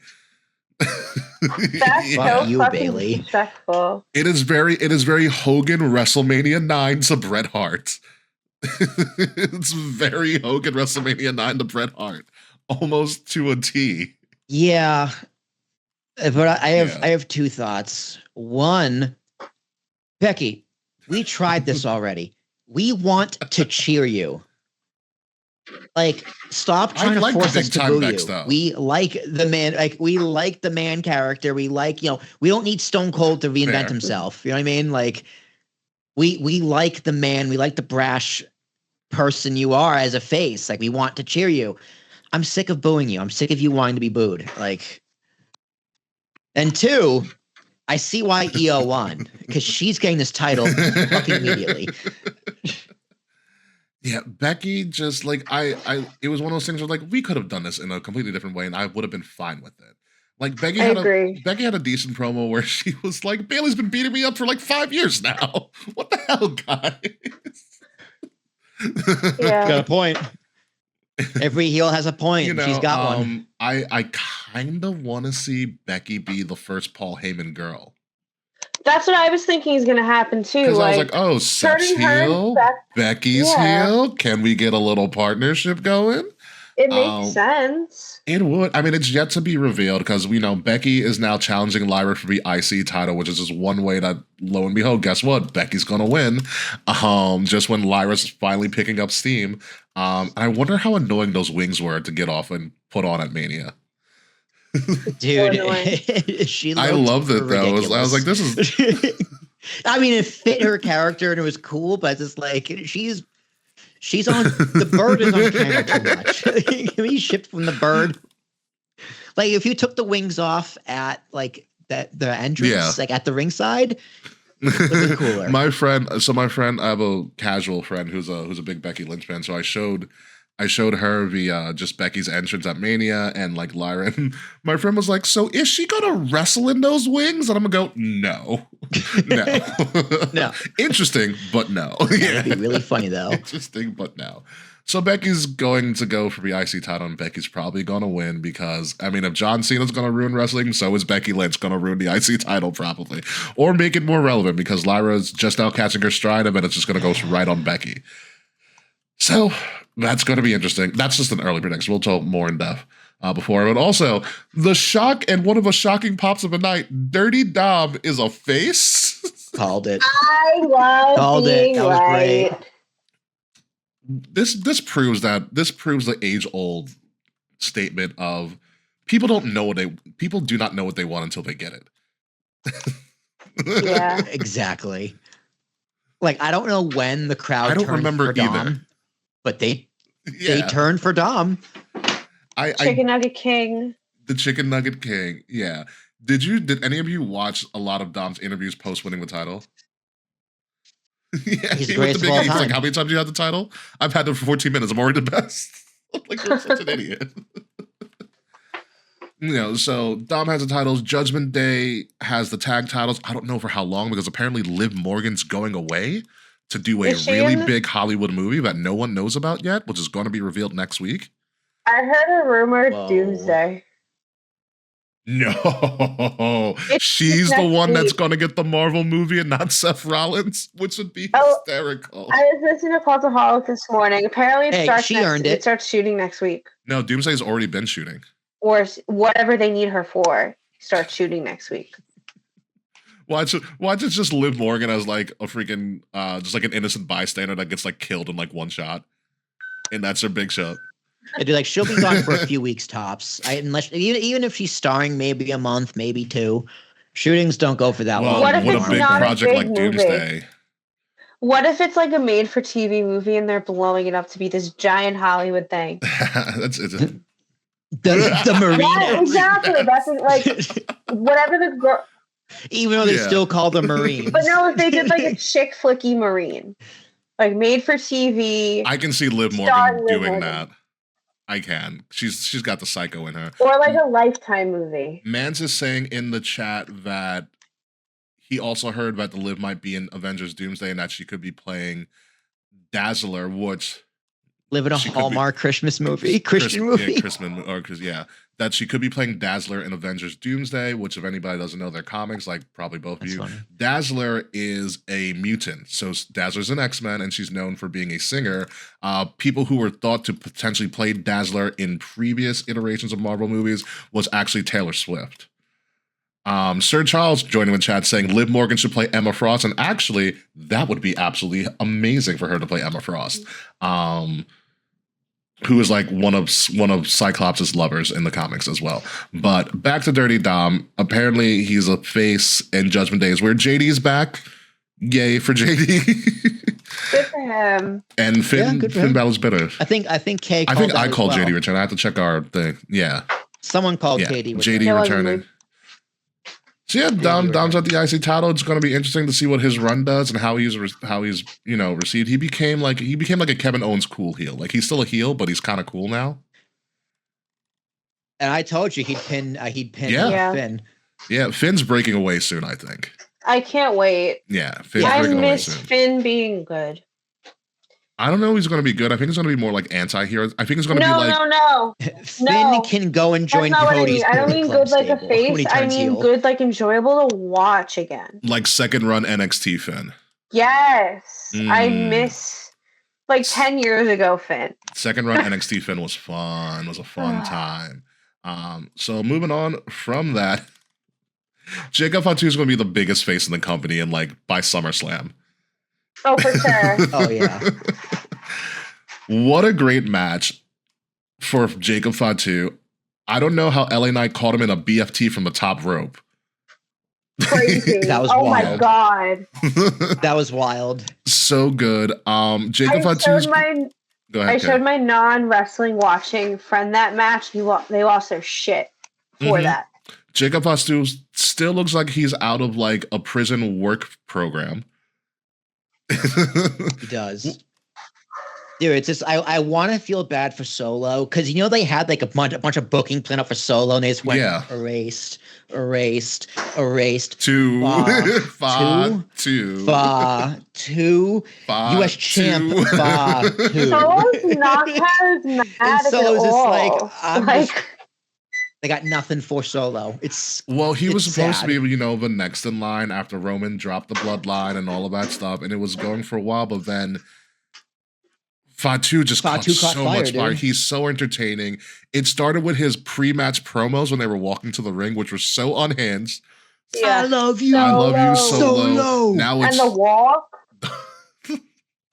That's so you, fucking Bayley. disrespectful. It is very Hogan WrestleMania 9 to Bret Hart. It's very Hogan WrestleMania 9 to Bret Hart, almost to a T. Yeah, but I have two thoughts. One, Becky, we tried this already. We want to cheer you. Like, stop trying to force us to boo you. We like the man, like, we like the man character. We like, we don't need Stone Cold to reinvent himself. You know what I mean? Like, we like the man. We like the brash person you are as a face. Like, we want to cheer you. I'm sick of booing you. I'm sick of you wanting to be booed. Like, and two, I see why EO won, because she's getting this title fucking immediately. Yeah, Becky just like it was one of those things where like we could have done this in a completely different way and I would have been fine with it. Like Becky had a decent promo where she was like, Bayley's been beating me up for like 5 years now. What the hell, guys? Yeah. Got a point. Every heel has a point. She's got one. I kind of want to see Becky be the first Paul Heyman girl. That's what I was thinking is going to happen too. Because I was like, oh, Seth's heel, Becky's heel. Can we get a little partnership going? It makes sense. It would. I mean, it's yet to be revealed because we know Becky is now challenging Lyra for the IC title, which is just one way that, lo and behold, guess what? Becky's going to win. Just when Lyra's finally picking up steam. I wonder how annoying those wings were to get off and put on at Mania. Dude, I loved it though. I was like, this is. I mean, it fit her character and it was cool, but it's just like she's on the bird is on camera too much. Can we shift from the bird? Like, if you took the wings off at like the entrance, like at the ringside, it would be cooler. My friend, I have a casual friend who's a big Becky Lynch fan, so I showed her the just Becky's entrance at Mania and like Lyra. And my friend was like, so is she gonna wrestle in those wings? And I'm gonna go, no. No. Interesting, but no. That'd be really funny though. Interesting, but no. So Becky's going to go for the IC title, and Becky's probably gonna win because, I mean, if John Cena's gonna ruin wrestling, so is Becky Lynch gonna ruin the IC title probably. Or make it more relevant because Lyra's just now catching her stride, and then it's just gonna go right on Becky. So that's going to be interesting. That's just an early prediction. We'll talk more in depth before. But also, the shock and one of the shocking pops of the night, Dirty Dom is a face. Called it. I love being That was right. Great. This proves the age-old statement of people do not know what they want until they get it. Yeah. Exactly. Like, I don't know when the crowd I don't turned remember for Dom. either. But they turned for Dom. Chicken Nugget King. The Chicken Nugget King. Yeah. Did any of you watch a lot of Dom's interviews post winning the title? Yeah, he's the greatest of all time. He's like, how many times do you have the title? I've had it for 14 minutes. I'm already the best. Like, you're such an idiot. So Dom has the titles. Judgment Day has the tag titles. I don't know for how long because apparently Liv Morgan's going away to do a really big Hollywood movie that no one knows about yet, which is going to be revealed next week. I heard a rumored Doomsday. No, she's the one that's going to get the Marvel movie and not Seth Rollins, which would be hysterical. I was listening to Cultaholic this morning. Apparently, it starts shooting next week. No, Doomsday's already been shooting. Or whatever they need her for starts shooting next week. Watch it just Liv Morgan as like a freaking just like an innocent bystander that gets like killed in like one shot, and that's her big shot. I do, like, she'll be gone for a few weeks tops. Unless even if she's starring, maybe a month, maybe two. Shootings don't go for that long. What if a it's big not project a big like movie? Doomsday? What if it's like a made-for-TV movie and they're blowing it up to be this giant Hollywood thing? The Marine. Yeah, exactly. That's like whatever the girl. Even though they still call them Marines. But no, if they did like a chick flicky Marine, like made for TV. I can see Liv Morgan doing that. I can. She's got the psycho in her. Or like a Lifetime movie. Mans is saying in the chat that he also heard that the Liv might be in Avengers Doomsday and that she could be playing Dazzler, which live in a Hallmark Christmas movie. Christian movie. Yeah, Christmas, or yeah. That she could be playing Dazzler in Avengers Doomsday, which if anybody doesn't know their comics, like probably both of you, funny. Dazzler is a mutant. So Dazzler's an X-Men and she's known for being a singer. People who were thought to potentially play Dazzler in previous iterations of Marvel movies was actually Taylor Swift. Sir Charles joining the chat saying Liv Morgan should play Emma Frost, and actually that would be absolutely amazing for her to play Emma Frost. Who is like one of Cyclops' lovers in the comics as well. But back to Dirty Dom. Apparently he's a face in Judgment Day, where JD's back. Yay for JD. Good for him. And Finn Balor's bitter. I think Kay. I think I called JD returning. I have to check our thing. Yeah. Someone called JD returning. JD returning. So yeah, Dom's at the IC title. It's going to be interesting to see what his run does and how he's received. He became like a Kevin Owens cool heel. Like he's still a heel, but he's kind of cool now. And I told you he'd pin Finn. Yeah, Finn's breaking away soon, I think. I can't wait. Yeah, Finn's breaking away soon. I miss Finn being good. I don't know if he's going to be good. I think it's going to be more like anti-hero. I think it's going to be like... No. Finn can go and join Cody's. I don't mean good like a face. I mean good like enjoyable to watch again. Like second run NXT Finn. Yes. I miss like 10 years ago Finn. Second run NXT Finn was fun. It was a fun time. So moving on from that, Jacob Fatu is going to be the biggest face in the company and like by SummerSlam. Oh, for sure. Oh, yeah. What a great match for Jacob Fatu. I don't know how LA Knight caught him in a BFT from the top rope. Crazy. That was wild. My God. That was wild. So good. Jacob Fatu's... Go ahead, I showed my non-wrestling watching friend that match. They lost their shit for that. Jacob Fatu still looks like he's out of like a prison work program. He does. Dude, it's just I want to feel bad for Solo because they had like a bunch of booking planned up for Solo and they just went erased. Two. US champ. Two. Solo's not charismatic and Solo's at all. They got nothing for Solo. He was supposed to be, the next in line after Roman dropped the bloodline and all of that stuff, and it was going for a while, but then Fatu caught so much fire. He's so entertaining. It started with his pre-match promos when they were walking to the ring, which were so unhinged. Yeah. I love you. I love you, Solo. Now it's... And the walk.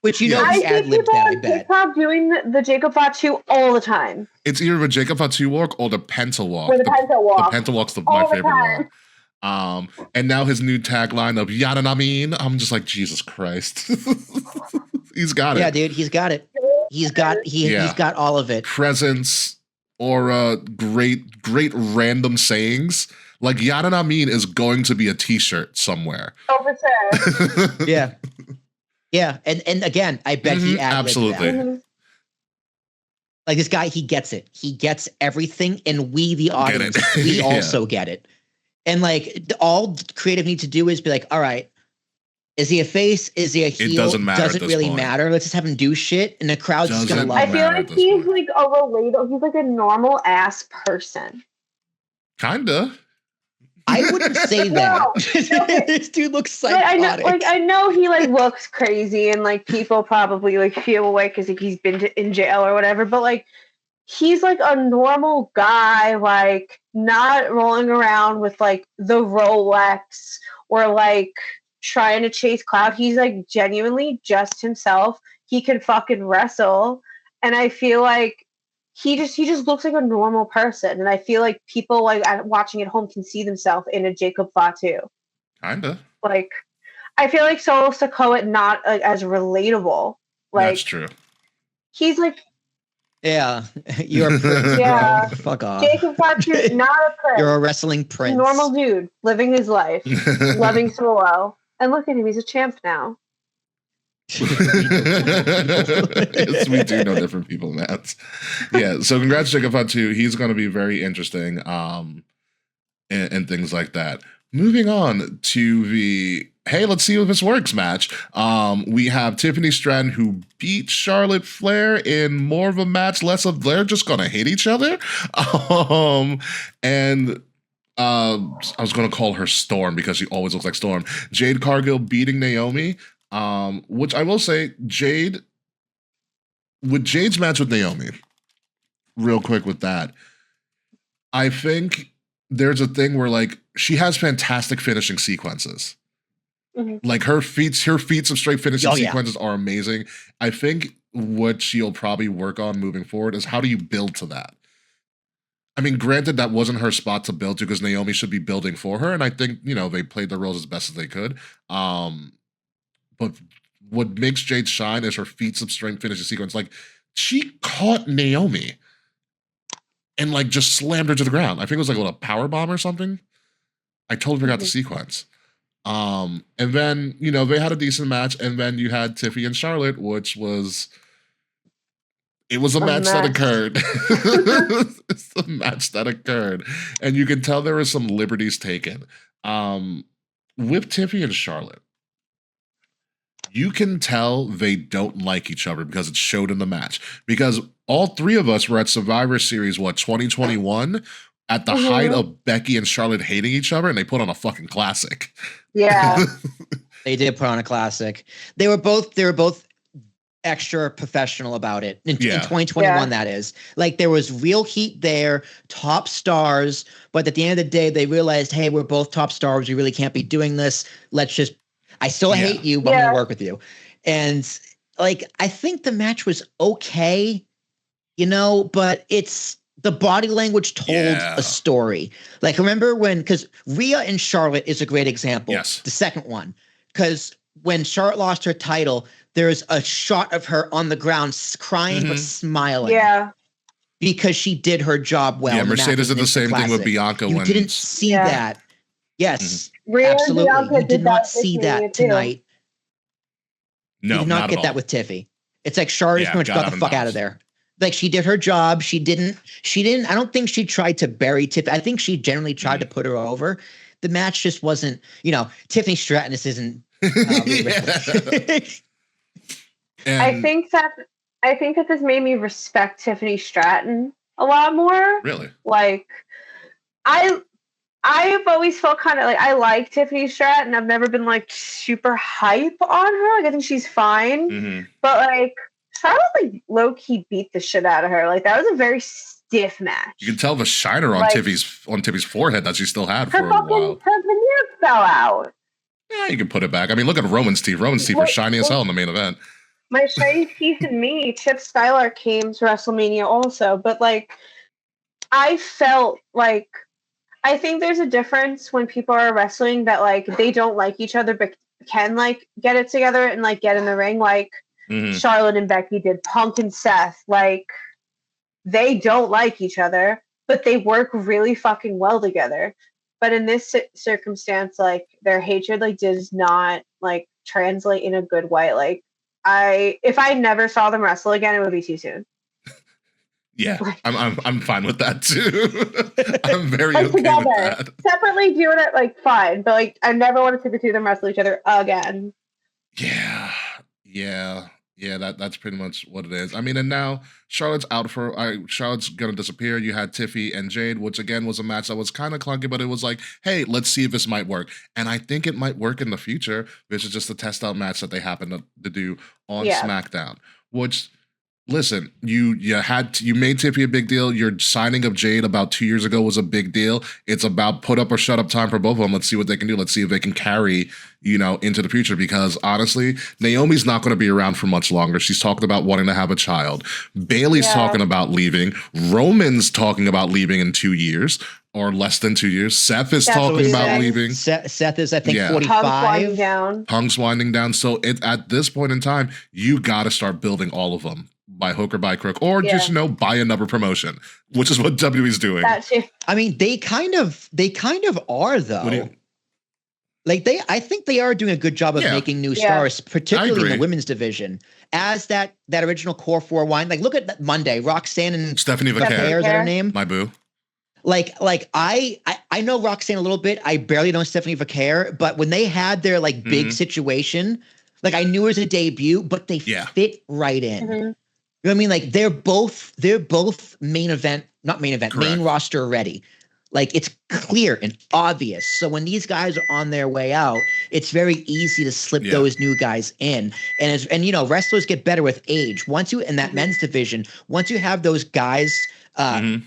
Which he ad-libbed that, I bet. TikTok doing the Jacob Fatu all the time. It's either the Jacob Fatu walk or the Penta walk. Or the Penta walk. The Penta walk's my favorite walk. And now his new tagline of Yada I mean, I'm just like, Jesus Christ. He's got it. Yeah, dude, he's got it. He's got all of it. Presence, aura, great random sayings. Like Yada I mean is going to be a t-shirt somewhere. Oh, for sure. Yeah. Yeah, and again, I bet he absolutely. Like this guy, he gets it. He gets everything, and we, the audience, we also get it. And like all creative need to do is be like, all right, is he a face? Is he a heel? It doesn't matter. Doesn't really matter. Let's just have him do shit, and the crowd's just gonna love him. I feel like he's like a relatable. He's like a normal ass person. Kinda. I wouldn't say that. No. This dude looks psychotic. I know he like looks crazy and like people probably like feel away because he's been in jail or whatever, but like he's like a normal guy, like not rolling around with like the Rolex or like trying to chase clout. He's like genuinely just himself. He can fucking wrestle. And I feel like he just looks like a normal person, and I feel like people like watching at home can see themselves in a Jacob Fatu. Kinda. Like, I feel like Solo Sikoa not like as relatable. Like That's true. he's like, Yeah, you're a prince. Yeah. Bro. Fuck off. Jacob Fatu, not a prince. You're a wrestling prince. Normal dude living his life, loving Solo, and look at him, he's a champ now. Yes, we do know different people, Matt. Yeah, so congrats to Jacob Fatu. He's going to be very interesting, and things like that. Moving on to the hey, let's see if this works match. We have Tiffany Stratton, who beat Charlotte Flair in more of a match, less of they're just going to hit each other. And I was going to call her Storm because she always looks like Storm. Jade Cargill beating Naomi. Which I will say, Jade, with Jade's match with Naomi, real quick with that, I think there's a thing where like she has fantastic finishing sequences. Mm-hmm. Like her feats of straight finishing Oh, yeah. sequences are amazing. I think what she'll probably work on moving forward is how do you build to that? I mean, granted, that wasn't her spot to build to because Naomi should be building for her, and I think, you know, they played their roles as best as they could. But what makes Jade shine is her feats of strength finishing sequence. Like, she caught Naomi and, like, just slammed her to the ground. I think it was, like, a power bomb or something. I totally forgot the sequence. And then, you know, they had a decent match. And then you had Tiffany and Charlotte, which was... It was a match that occurred. It's a match that occurred. And you can tell there were some liberties taken. With Tiffany and Charlotte, you can tell they don't like each other because it showed in the match. Because all three of us were at Survivor Series, 2021, at the height of Becky and Charlotte hating each other, and they put on a fucking classic. Yeah. They did put on a classic. They were both extra professional about it in 2021. That is, like, there was real heat there, top stars, but at the end of the day, they realized, hey, we're both top stars. We really can't be doing this. Let's just, I still hate you, but I'm going to work with you. And like, I think the match was okay, you know, but it's, the body language told a story. Like, remember because Rhea and Charlotte is a great example. Yes. The second one, because when Charlotte lost her title, there's a shot of her on the ground crying but smiling. Yeah. Because she did her job well. Yeah, Mercedes did the same thing with Bianca. You when didn't see that. Yes, Rhea absolutely. Bianca You did not with see Tiffany, that too. tonight. No, You did not at get all. that with Tiffy. It's like Charlotte just got the fuck out of there. Like, she did her job. She didn't, I don't think she tried to bury Tiffany. I think she generally tried to put her over. The match just wasn't, you know, Tiffany Stratton, this isn't. I think that this made me respect Tiffany Stratton a lot more. Really? Like, I've always felt kind of like I like Tiffany Stratton. I've never been like super hype on her. Like, I think she's fine, but like Charlotte like low key beat the shit out of her. Like, that was a very stiff match. You can tell the shiner on Tiffy's forehead that she still had for a while. Her veneer fell out. Yeah, you can put it back. I mean, look at Roman's teeth. Roman's teeth were shiny as hell in the main event. My shiny teeth and me, Chip Skylar came to WrestleMania also, but like I felt like I think there's a difference when people are wrestling that like they don't like each other but can like get it together and like get in the ring like Charlotte and Becky did, Punk and Seth. Like, they don't like each other, but they work really fucking well together. But in this circumstance, like, their hatred like does not like translate in a good way. Like, if I never saw them wrestle again, it would be too soon. Yeah, I'm fine with that too. I'm very like, okay together, with that. Separately doing it like fine, but like I never want to see the two of them wrestle each other again. Yeah, that's pretty much what it is. I mean, and now Charlotte's out Charlotte's gonna disappear. You had Tiffy and Jade, which again was a match that was kind of clunky, but it was like, hey, let's see if this might work. And I think it might work in the future. This is just a test out match that they happen to do on SmackDown. Which, listen, you made Tiffy a big deal. Your signing of Jade about 2 years ago was a big deal. It's about put up or shut up time for both of them. Let's see what they can do. Let's see if they can carry, into the future, because honestly, Naomi's not going to be around for much longer. She's talking about wanting to have a child. Bailey's talking about leaving. Roman's talking about leaving in 2 years. or less than 2 years. Seth is That's talking about amazing. leaving. Seth is, I think, Yeah. Punk's winding 45. down. Punk's winding down. So at this point in time, you got to start building all of them by hook or by crook, or just buy another promotion, which is what WWE's doing. That too. I mean, they kind of are though. What do you- Like I think they are doing a good job of making new stars, particularly in the women's division. As that original core four wine, like look at that Monday, Roxanne and Stephanie Vaquer, Vaquer, is that her name? my boo. Like I know Roxanne a little bit. I barely know Stephanie Vaquer, but when they had their like big situation, like I knew it was a debut, but they fit right in. Mm-hmm. You know what I mean? Like they're both main roster ready. Like it's clear and obvious. So when these guys are on their way out, it's very easy to slip those new guys in. And you know, wrestlers get better with age. Once you in that men's division, once you have those guys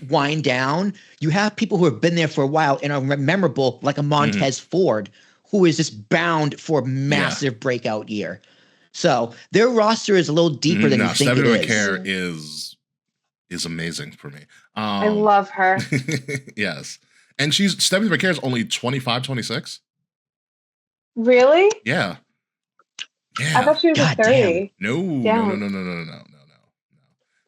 wind down, you have people who have been there for a while and are memorable, like a Montez Ford, who is just bound for a massive breakout year. So their roster is a little deeper than you think Stephanie it Vaquer is. is amazing for me. I love her. Yes. And Stephanie Vaquer is only 25, 26. Really? Yeah. I thought she was God 30. No.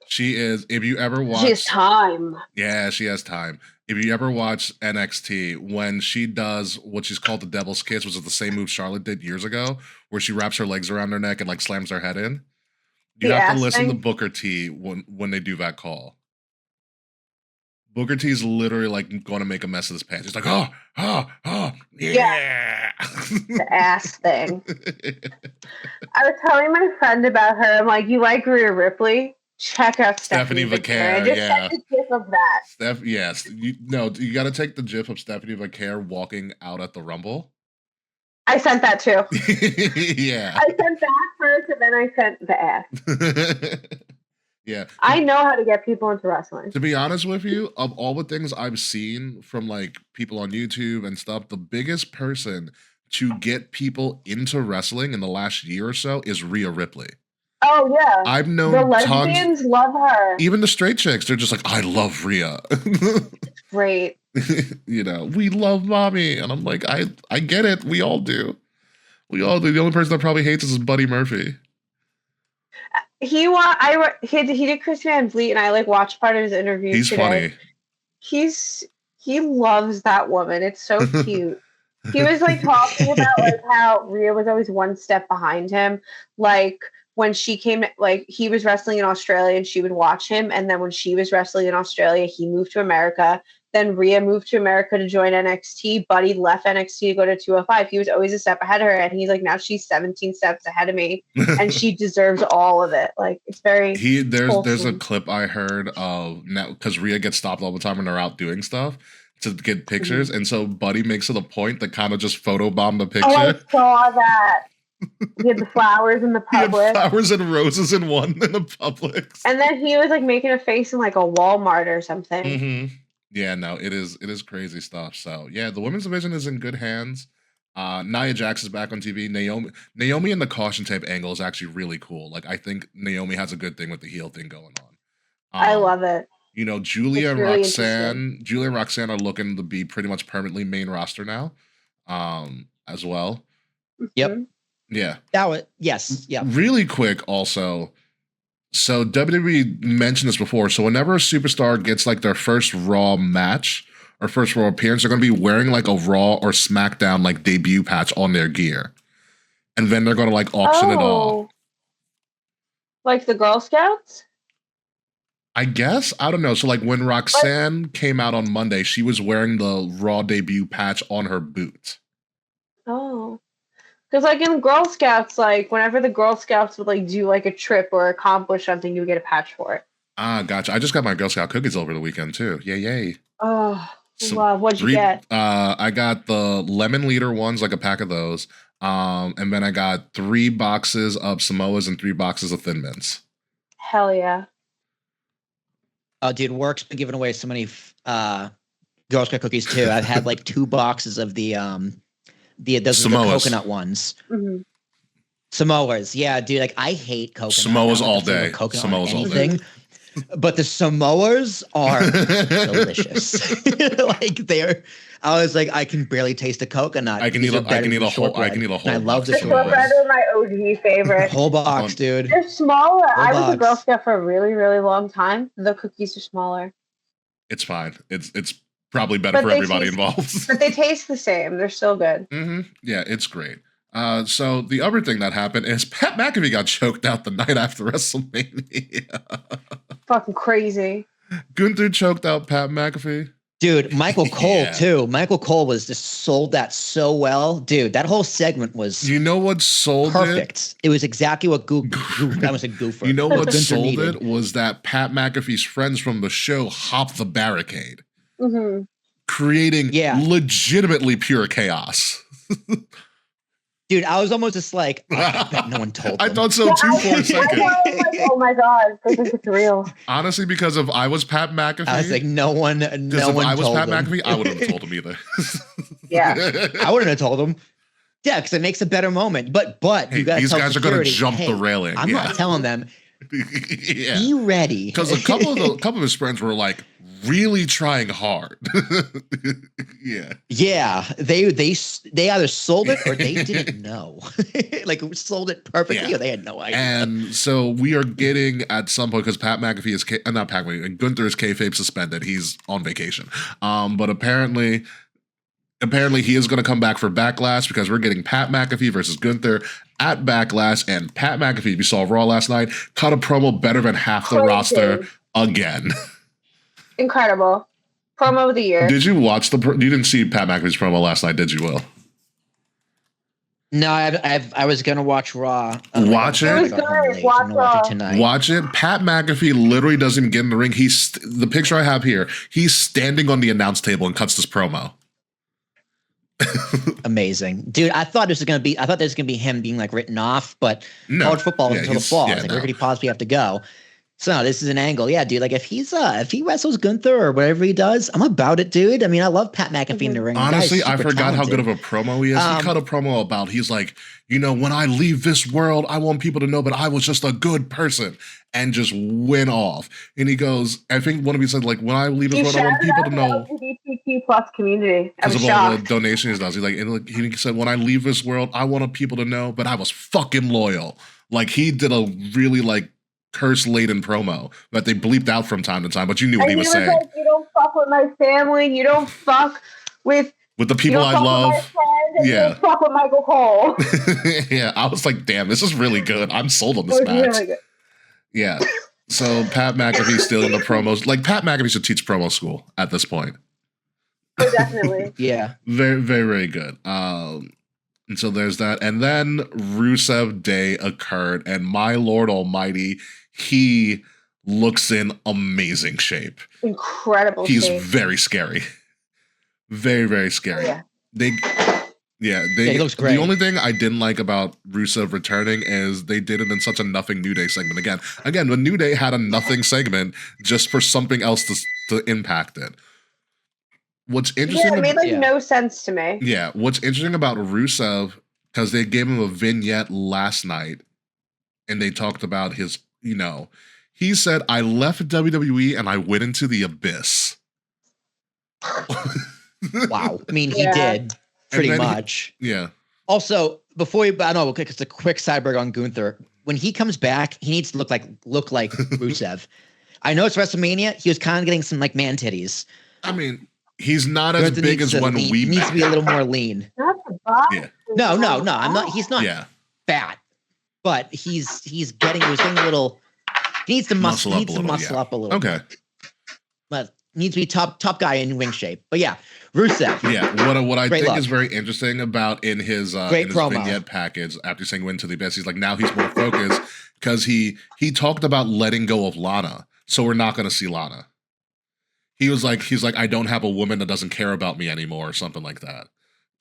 She is, if you ever watch. She has time. Yeah, she has time. If you ever watch NXT, when she does what she's called the Devil's Kiss, which is the same move Charlotte did years ago, where she wraps her legs around her neck and like slams her head in. You have to listen to Booker T when they do that call. Booker T is literally like going to make a mess of this pants. He's like, yeah. The ass thing. I was telling my friend about her. I'm like, you like Rhea Ripley? Check out Stephanie Vaquer. I just sent a gif of that. Yes. You got to take the gif of Stephanie Vaquer walking out at the Rumble. I sent that too. Yeah. I sent that first and then I sent the ass. Yeah. I know how to get people into wrestling. To be honest with you, of all the things I've seen from like people on YouTube and stuff, the biggest person to get people into wrestling in the last year or so is Rhea Ripley. Oh yeah. I've known the lesbians love her. Even the straight chicks, they're just like, I love Rhea. Great. You know, we love mommy. And I'm like, I get it. We all do. The only person that probably hates us is Buddy Murphy. He did Chris Van Vliet, and I like watched part of his interview. He's today. funny. He loves that woman. It's so cute. He was like talking about like how Rhea was always one step behind him. Like when she came, like he was wrestling in Australia and she would watch him, and then when she was wrestling in Australia, he moved to America. Then Rhea moved to America to join NXT. Buddy left NXT to go to 205. He was always a step ahead of her, and he's like, now she's 17 steps ahead of me, and she deserves all of it. Like it's very. There's a clip I heard of now because Rhea gets stopped all the time when they're out doing stuff to get pictures, and so Buddy makes it a point to kind of just photobomb the picture. Oh, I saw that. He had the flowers in the Publix. Flowers and roses in one in the Publix. And then he was like making a face in like a Walmart or something. Mm-hmm. Yeah, no, it is crazy stuff. So yeah, the women's division is in good hands. Nia Jax is back on TV. Naomi and the caution tape angle is actually really cool. Like I think Naomi has a good thing with the heel thing going on. I love it. You know, Julia and Roxanne are looking to be pretty much permanently main roster now, as well. Yep. Yeah. Yes. Yeah. Really quick also. So WWE mentioned this before. So whenever a superstar gets like their first Raw match or first Raw appearance, they're going to be wearing like a Raw or SmackDown like debut patch on their gear. And then they're going to like auction it all. Like the Girl Scouts? I guess. I don't know. So like when Roxanne came out on Monday, she was wearing the Raw debut patch on her boot. Oh. Because like in Girl Scouts, like whenever the Girl Scouts would like do like a trip or accomplish something, you would get a patch for it. Ah, gotcha. I just got my Girl Scout cookies over the weekend too. Yay. Oh, love. What'd you get? I got the lemon leader ones, like a pack of those. And then I got 3 boxes of Samoas and 3 boxes of Thin Mints. Hell yeah. Oh, dude, work's been giving away so many Girl Scout cookies too. I've had like 2 boxes of the coconut ones. Mm-hmm. Samoas, yeah, dude. Like I hate coconut. Samoas all day. Samoas all day. but the Samoas are delicious. I was like, I can barely taste a coconut. I can eat a whole. And I love the The shortbread. shortbread are my OG favorite. Whole box, dude. They're smaller. Whole I was a Girl box. Scout for a really, really long time. The cookies are smaller. It's fine. It's probably better But for they everybody taste- involved. But they taste the same. They're still good. Yeah, it's great. So the other thing that happened is Pat McAfee got choked out the night after WrestleMania. Fucking crazy. Gunther choked out Pat McAfee. Dude, Michael Cole Yeah. too. Michael Cole was just sold that so well. Dude, that whole segment was You know what sold perfect. It was exactly what I was a goofer. it? You know what Gunther sold needed. it was that Pat McAfee's friends from the show hopped the barricade, Mm-hmm. creating Yeah. legitimately pure chaos. Dude, I was almost just like, I bet no one told I them. thought so too for a I second. was like, oh my god, this is real. Honestly, because if I was Pat McAfee, I was like, no one if I was told Pat them. McAfee, I wouldn't have told him either. Yeah. I wouldn't have told them. Yeah, because it makes a better moment. But Hey, you gotta these tell guys are going to security, jump hey, the railing. I'm not telling them. Yeah. Be ready. Because a couple of his friends were like really trying hard. Yeah. Yeah, they either sold it or they didn't know. Like sold it perfectly, Yeah. or they had no idea. And so we are getting at some point, because Pat McAfee is not Pat McAfee, Gunther is kayfabe suspended. He's on vacation. But apparently he is going to come back for Backlash, because we're getting Pat McAfee versus Gunther at Backlash. And Pat McAfee, if you saw Raw last night, cut a promo better than half the Crazy. roster again. Incredible. Promo of the year. Did you watch you didn't see Pat McAfee's promo last night, did you, Will? No, I was gonna watch Raw. Watch it. It was good. I'm gonna watch it tonight. Watch it. Pat McAfee literally doesn't even get in the ring. The picture I have here, he's standing on the announce table and cuts this promo. Amazing, dude. I thought this was gonna be him being like written off, but No. college football Yeah, until the he's- fall. yeah, It's like, no. where could he possibly have to go? So no, this is an angle. Yeah, dude. Like if he wrestles Gunther or whatever he does, I'm about it, dude. I mean, I love Pat McAfee in the ring. The guy's Honestly, I super forgot how good talented. of a promo he is. He cut a promo about, he's like, when I leave this world, I want people to know that I was just a good person, and just went off. And he goes, I think one of you said, like, when I leave this world, I want people to know. LGBTQ plus community. I Because was of all the shocked. donations he does. He said, when I leave this world, I want people to know that I was fucking loyal. Like, he did a really, like, curse-laden promo that they bleeped out from time to time, but you knew what And he was saying. like, you don't fuck with my family. You don't fuck with With the you people don't I fuck with my love. friends, and Yeah. You don't fuck with Michael Cole. Yeah, I was like, damn, this is really good. I'm sold on It this was match. really good. Yeah. So Pat McAfee's still in the promos. Like, Pat McAfee should teach promo school at this point. Oh, definitely. Yeah. Very, very, very good. And so there's that. And then Rusev Day occurred, and my Lord Almighty, he looks in amazing shape. Incredible. He's shape. very scary. Very, very scary. Yeah. He looks great. The only thing I didn't like about Rusev returning is they did it in such a nothing New Day segment. Again, the New Day had a nothing segment just for something else to impact it. What's interesting? Yeah, it made like Yeah. no sense to me. Yeah, what's interesting about Rusev, because they gave him a vignette last night, and they talked about his, he said, I left WWE and I went into the abyss. Wow. I mean, he Yeah. did pretty then he- much. Yeah. Also, before I know, okay, it's a quick sidebar on Gunther. When he comes back, he needs to look like Rusev. I know it's WrestleMania. He was kind of getting some like man titties. I mean, he's not as Gunther big needs as to when lean- we he needs met. to be a little more lean. Not the box. Yeah. No, I'm not. He's not Yeah. fat, but he's getting a little. He needs to muscle Muscle up a little, muscle yeah. up a little. Okay. But needs to be top guy in wing shape. But yeah, Rusev. Yeah, what I Great think look. is very interesting about in his Great promo. vignette package after saying win to the best, he's like, now he's more focused because he talked about letting go of Lana, so we're not going to see Lana. He's like, I don't have a woman that doesn't care about me anymore, or something like that.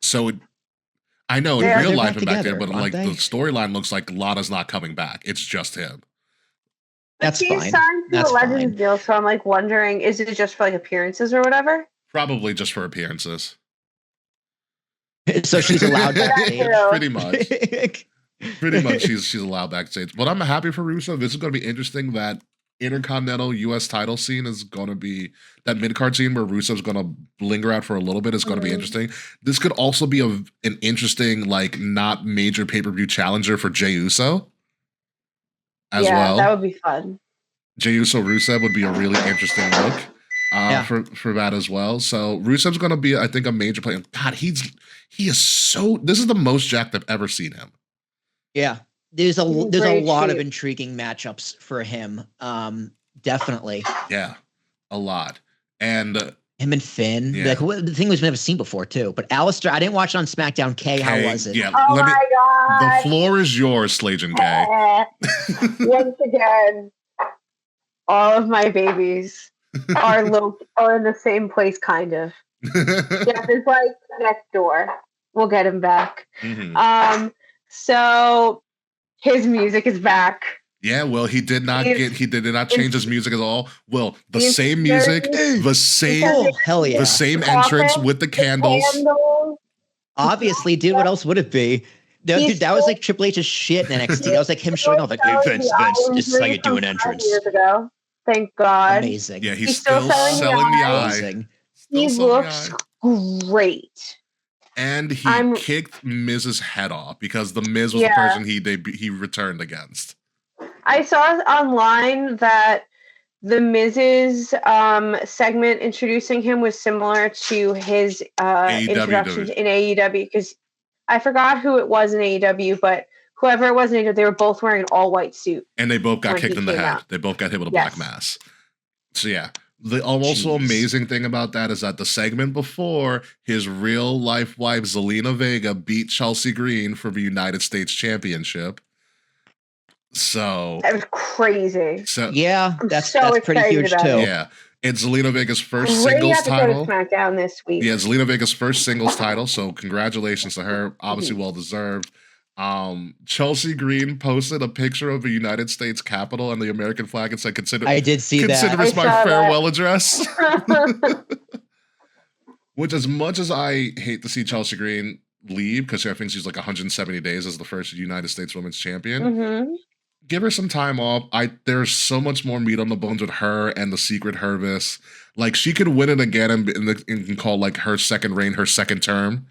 So I know in Yeah, real they're life back and back there, together, but aren't like they? the storyline looks like Lana's not coming back. It's just him. That's He's fine. signed to That's a Legends fine. deal, so I'm like wondering, is it just for like appearances or whatever? Probably just for appearances. So she's allowed backstage. Yeah. Pretty much. Pretty much she's allowed backstage. But I'm happy for Rusev. This is going to be interesting that Intercontinental U.S. title scene is going to be that mid-card scene where Rusev's going to linger out for a little bit is going to be interesting. This could also be an interesting, like, not major pay-per-view challenger for Jey Uso as well. That would be fun. Jey Uso Rusev would be a really interesting look for that as well. So Rusev's going to be, I think, a major player. God, he is so. This is the most jacked I've ever seen him. Yeah, there's a lot of intriguing matchups for him. Definitely. Yeah, a lot. And him and Finn. Like, the thing was, we've never seen before too. But Aleister, I didn't watch it on SmackDown. How was it? Yeah, oh my God. The floor is yours, Slajan K. Once again, all of my babies are in the same place, kind of. Yeah, there's like next door. We'll get him back. Mm-hmm. So his music is back. Yeah, well, he did not change his music at all. Well, the same music, the same entrance with the candles. Obviously, dude, what else would it be? No, dude, that was like Triple H's shit in NXT. That was like him showing off, like, hey, Vince, this is how you do an entrance. Years ago. Thank God. Amazing. Yeah, he's still selling the eye. He looks great. And he kicked Miz's head off because the Miz was the person he returned against. I saw online that the Miz's segment introducing him was similar to his introductions in AEW, because I forgot who it was in AEW, but whoever it was in AEW, they were both wearing an all-white suit. And they both got kicked in the head. They both got hit with a black mass. So yeah. The also amazing thing about that is that the segment before, his real-life wife, Zelina Vega, beat Chelsea Green for the United States Championship. So that was crazy. So yeah, that's pretty huge too. Yeah, it's Zelina Vega's first singles title. SmackDown this week. Yeah, Zelina Vega's first singles title. So congratulations to her. Obviously, well deserved. Chelsea Green posted a picture of the United States Capitol and the American flag and said, I did see that. Consider this my farewell address. Which, as much as I hate to see Chelsea Green leave, because I think she's like 170 days as the first United States Women's Champion, give her some time off. There's so much more meat on the bones with her and the Secret Hervis. Like, she could win it again and call like her second reign, her second term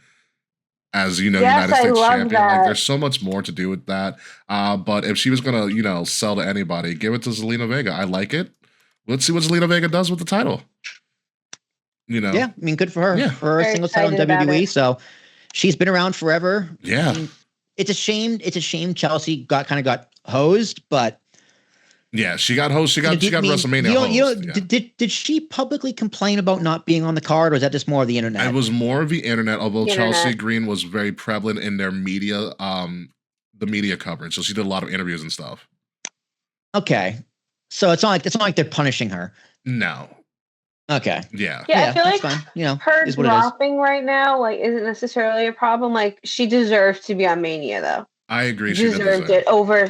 as, United States champion. That. Like, there's so much more to do with that. But if she was gonna, sell to anybody, give it to Zelina Vega. I like it. Let's see what Zelina Vega does with the title. Yeah, I mean, good for her. Yeah. For her single title in WWE. So she's been around forever. Yeah. I mean, it's a shame Chelsea got hosed, but yeah, she got hosed. She got WrestleMania hosed. Did she publicly complain about not being on the card, or was that just more of the internet? It was more of the internet, although Chelsea Green was very prevalent in their media, the media coverage. So she did a lot of interviews and stuff. Okay, so it's not like they're punishing her. No. Okay. Yeah. Yeah, I feel like fine. Her dropping right now isn't necessarily a problem. Like, she deserves to be on Mania, though. I agree. She deserved it over.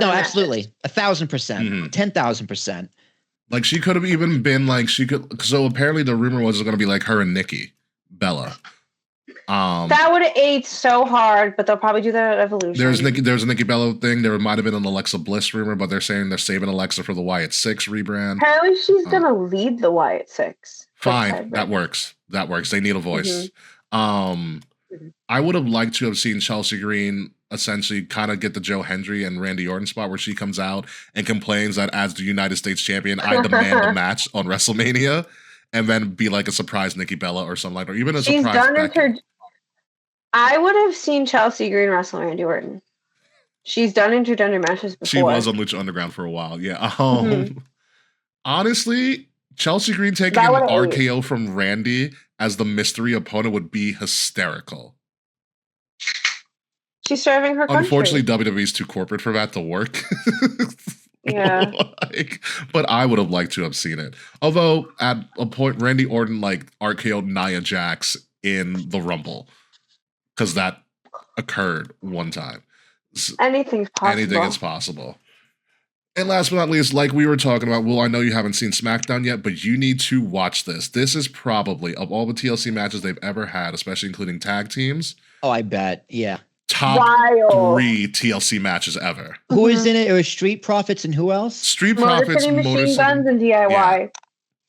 No, absolutely, 1,000%, 10,000%. Like, she could have even been like So apparently, the rumor was going to be like her and Nikki Bella. That would have aged so hard, but they'll probably do that at Evolution. There's a Nikki Bella thing. There might have been an Alexa Bliss rumor, but they're saying they're saving Alexa for the Wyatt 6 rebrand. Apparently, she's going to lead the Wyatt 6. Fine, that works. They need a voice. I would have liked to have seen Chelsea Green essentially kind of get the Joe Hendry and Randy Orton spot where she comes out and complains that as the United States champion, I demand a match on WrestleMania, and then be like a surprise Nikki Bella or something like that, or even a surprise Becky. I would have seen Chelsea Green wrestle Randy Orton. She's done intergender matches before. She was on Lucha Underground for a while, yeah. Honestly, Chelsea Green taking an RKO from Randy as the mystery opponent would be hysterical. She's serving her country. Unfortunately, WWE's too corporate for that to work. Yeah. But I would have liked to have seen it. Although, at a point, Randy Orton RKO'd Nia Jax in the Rumble. Because that occurred one time. Anything's possible. Anything is possible. And last but not least, like we were talking about, I know you haven't seen SmackDown yet, but you need to watch this. This is probably, of all the TLC matches they've ever had, especially including tag teams. Oh, I bet. Yeah. top Wild. 3 TLC matches ever. Who is in it? It was Street Profits and who else? Street Motor Profits, City Motor Machine City. Guns, and DIY.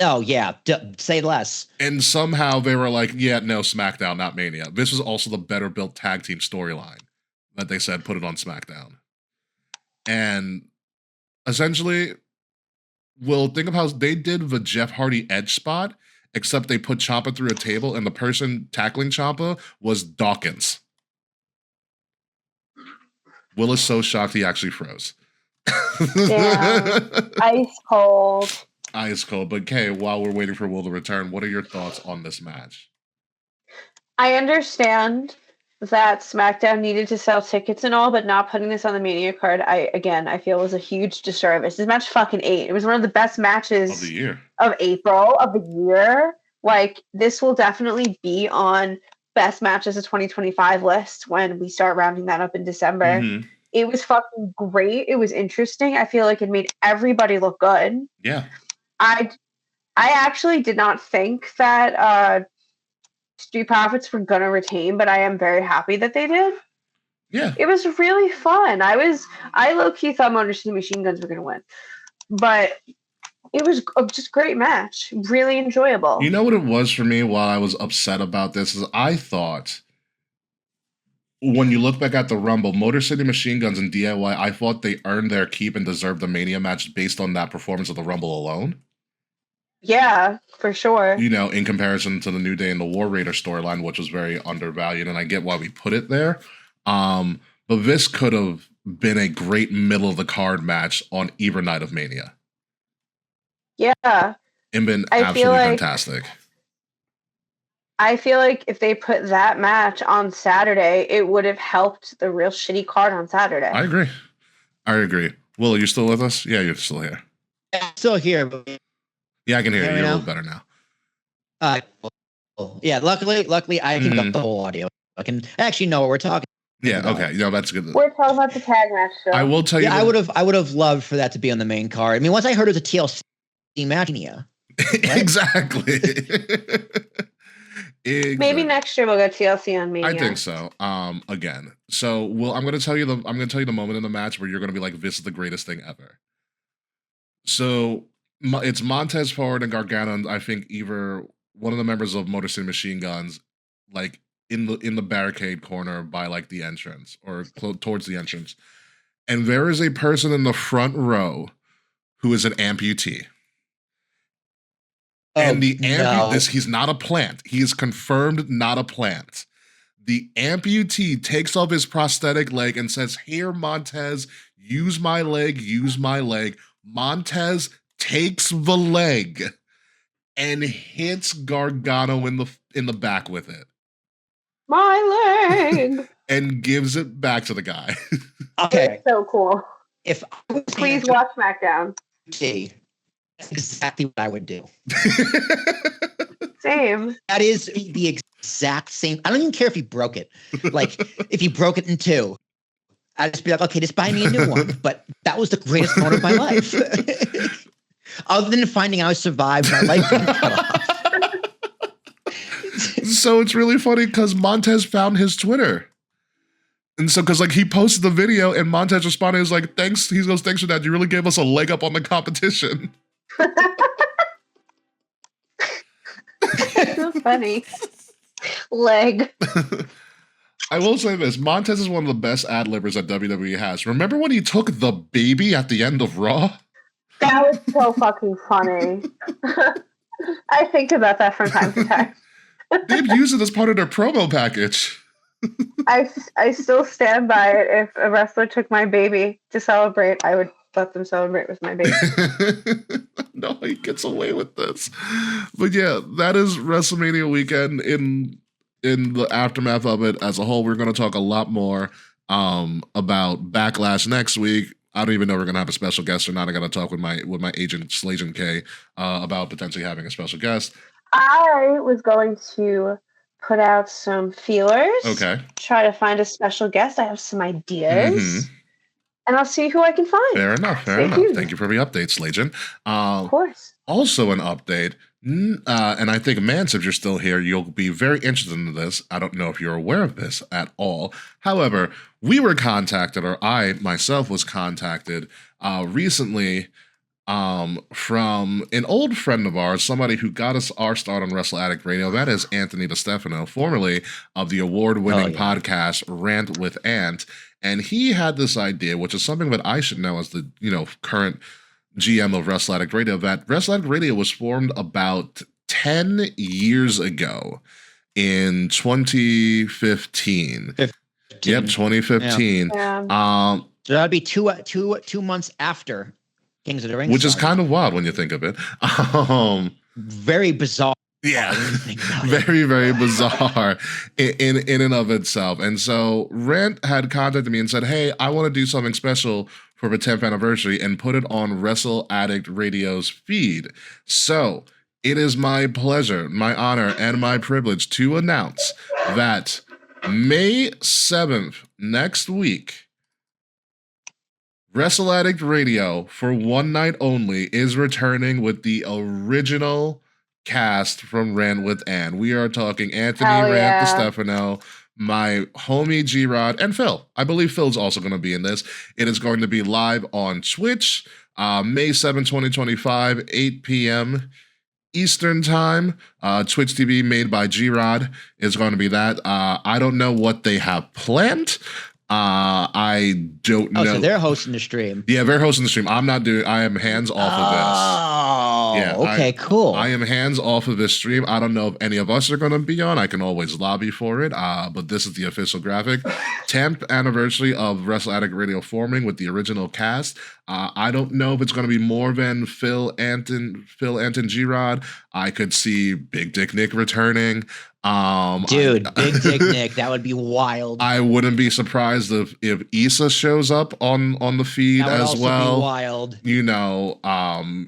Oh, yeah. Say less. And somehow they were like, yeah, no, SmackDown, not Mania. This was also the better built tag team storyline that they said put it on SmackDown. And essentially, well, think of how they did the Jeff Hardy Edge spot, except they put Ciampa through a table and the person tackling Ciampa was Dawkins. Will is so shocked he actually froze. Yeah. Ice cold. Ice cold. But Kay, while we're waiting for Will to return, what are your thoughts on this match? I understand that SmackDown needed to sell tickets and all, but not putting this on the Mania card, I feel was a huge disservice. This match fucking ate. It was one of the best matches Of the year. Of April of the year. Like, this will definitely be on best matches of 2025 list when we start rounding that up in December. Mm-hmm. It was fucking great. It was interesting. I feel like it made everybody look good. Yeah. I actually did not think that Street Profits were gonna retain, but I am very happy that they did. Yeah. It was really fun. I low-key thought Motor City Machine Guns were gonna win. But it was just a great match. Really enjoyable. You know what it was for me while I was upset about this is I thought when you look back at the Rumble, Motor City Machine Guns and DIY, I thought they earned their keep and deserved the Mania match based on that performance of the Rumble alone. Yeah, for sure. You know, in comparison to the New Day and the War Raider storyline, which was very undervalued, and I get why we put it there. But this could have been a great middle of the card match on either night of Mania. Yeah. And been absolutely fantastic. I feel like if they put that match on Saturday, it would have helped the real shitty card on Saturday. I agree. Will, are you still with us? Yeah, you're still here. I'm still here. But yeah, I can hear you. You're now? a little better now. Yeah, luckily I can get the whole audio. I can actually know what we're talking about. Okay. No, that's good. We're talking about the tag match still. I will tell you. Yeah, I would have loved for that to be on the main card. I mean, once I heard it was a TLC match, Right? Exactly. Maybe next year we'll go TLC on Mania. I think so. Again. So I'm gonna tell you the moment in the match where you're gonna be like, this is the greatest thing ever. So it's Montez Ford and Gargano, and I think either one of the members of Motor City Machine Guns, like in the barricade corner by like the entrance or towards the entrance. And there is a person in the front row who is an amputee. And the he's not a plant. He is confirmed not a plant. The amputee takes off his prosthetic leg and says, "Here, Montez, use my leg, use my leg." Montez takes the leg and hits Gargano in the back with it. My leg. And gives it back to the guy. Okay. So cool. Please watch SmackDown. See. That's exactly what I would do. Same. That is the exact same. I don't even care if he broke it. Like, if he broke it in two, I'd just be like, okay, just buy me a new one. But that was the greatest moment of my life. Other than finding out I survived my life being cut off. So it's really funny because Montez found his Twitter. And so, because like he posted the video and Montez responded, he was like, "Thanks." He goes, "Thanks for that. You really gave us a leg up on the competition." So funny. Leg. I will say this: Montez is one of the best ad-libbers that WWE has. Remember when he took the baby at the end of Raw? That was so fucking funny. I think about that from time to time. They've used it as part of their promo package. I still stand by it. If a wrestler took my baby to celebrate, I would let them celebrate with my baby. No, he gets away with this. But yeah, that is WrestleMania weekend. In the aftermath of it as a whole, we're going to talk a lot more about Backlash next week. I don't even know if we're going to have a special guest or not. I got to talk with my agent, Slajan K, about potentially having a special guest. I was going to put out some feelers. Okay. Try to find a special guest. I have some ideas. Mm-hmm. And I'll see who I can find. Fair enough. Thank you for the update, Slajan. Of course. Also an update. And I think, Mance, if you're still here, you'll be very interested in this. I don't know if you're aware of this at all. However, we were contacted, or I myself was contacted recently from an old friend of ours, somebody who got us our start on Wrestle Addict Radio. That is Anthony DiStefano, formerly of the award-winning podcast Rant with Ant. And he had this idea, which is something that I should know as the current GM of Wrestle Addict Radio, that Wrestle Addict Radio was formed about 10 years ago in 2015. Yep, 2015. Yeah. So that'd be two months after Kings of the Ring, which is kind of wild when you think of it. Very bizarre. Yeah, very, very bizarre in and of itself. And so Rant had contacted me and said, hey, I want to do something special for the 10th anniversary and put it on Wrestle Addict Radio's feed. So it is my pleasure, my honor, and my privilege to announce that May 7th, next week, Wrestle Addict Radio, for one night only, is returning with the original cast from Rant with Ann. We are talking Anthony Rant DiStefano, my homie G-Rod, and Phil. I believe Phil's also going to be in this. It is going to be live on Twitch, May 7, 2025, 8 p.m. Eastern Time. Twitch TV made by G-Rod is going to be that. I don't know what they have planned. I don't know. So they're hosting the stream. Yeah, they're hosting the stream. I am hands off of this. Oh, yeah, okay, cool. I am hands off of this stream. I don't know if any of us are going to be on. I can always lobby for it. But this is the official graphic. 10th anniversary of Wrestle Addict Radio forming with the original cast. I don't know if it's going to be more than Phil, Anton, G-Rod. I could see Big Dick Nick returning. Big Dick Nick, that would be wild. I wouldn't be surprised if Issa shows up on the feed that would as also well. Be wild.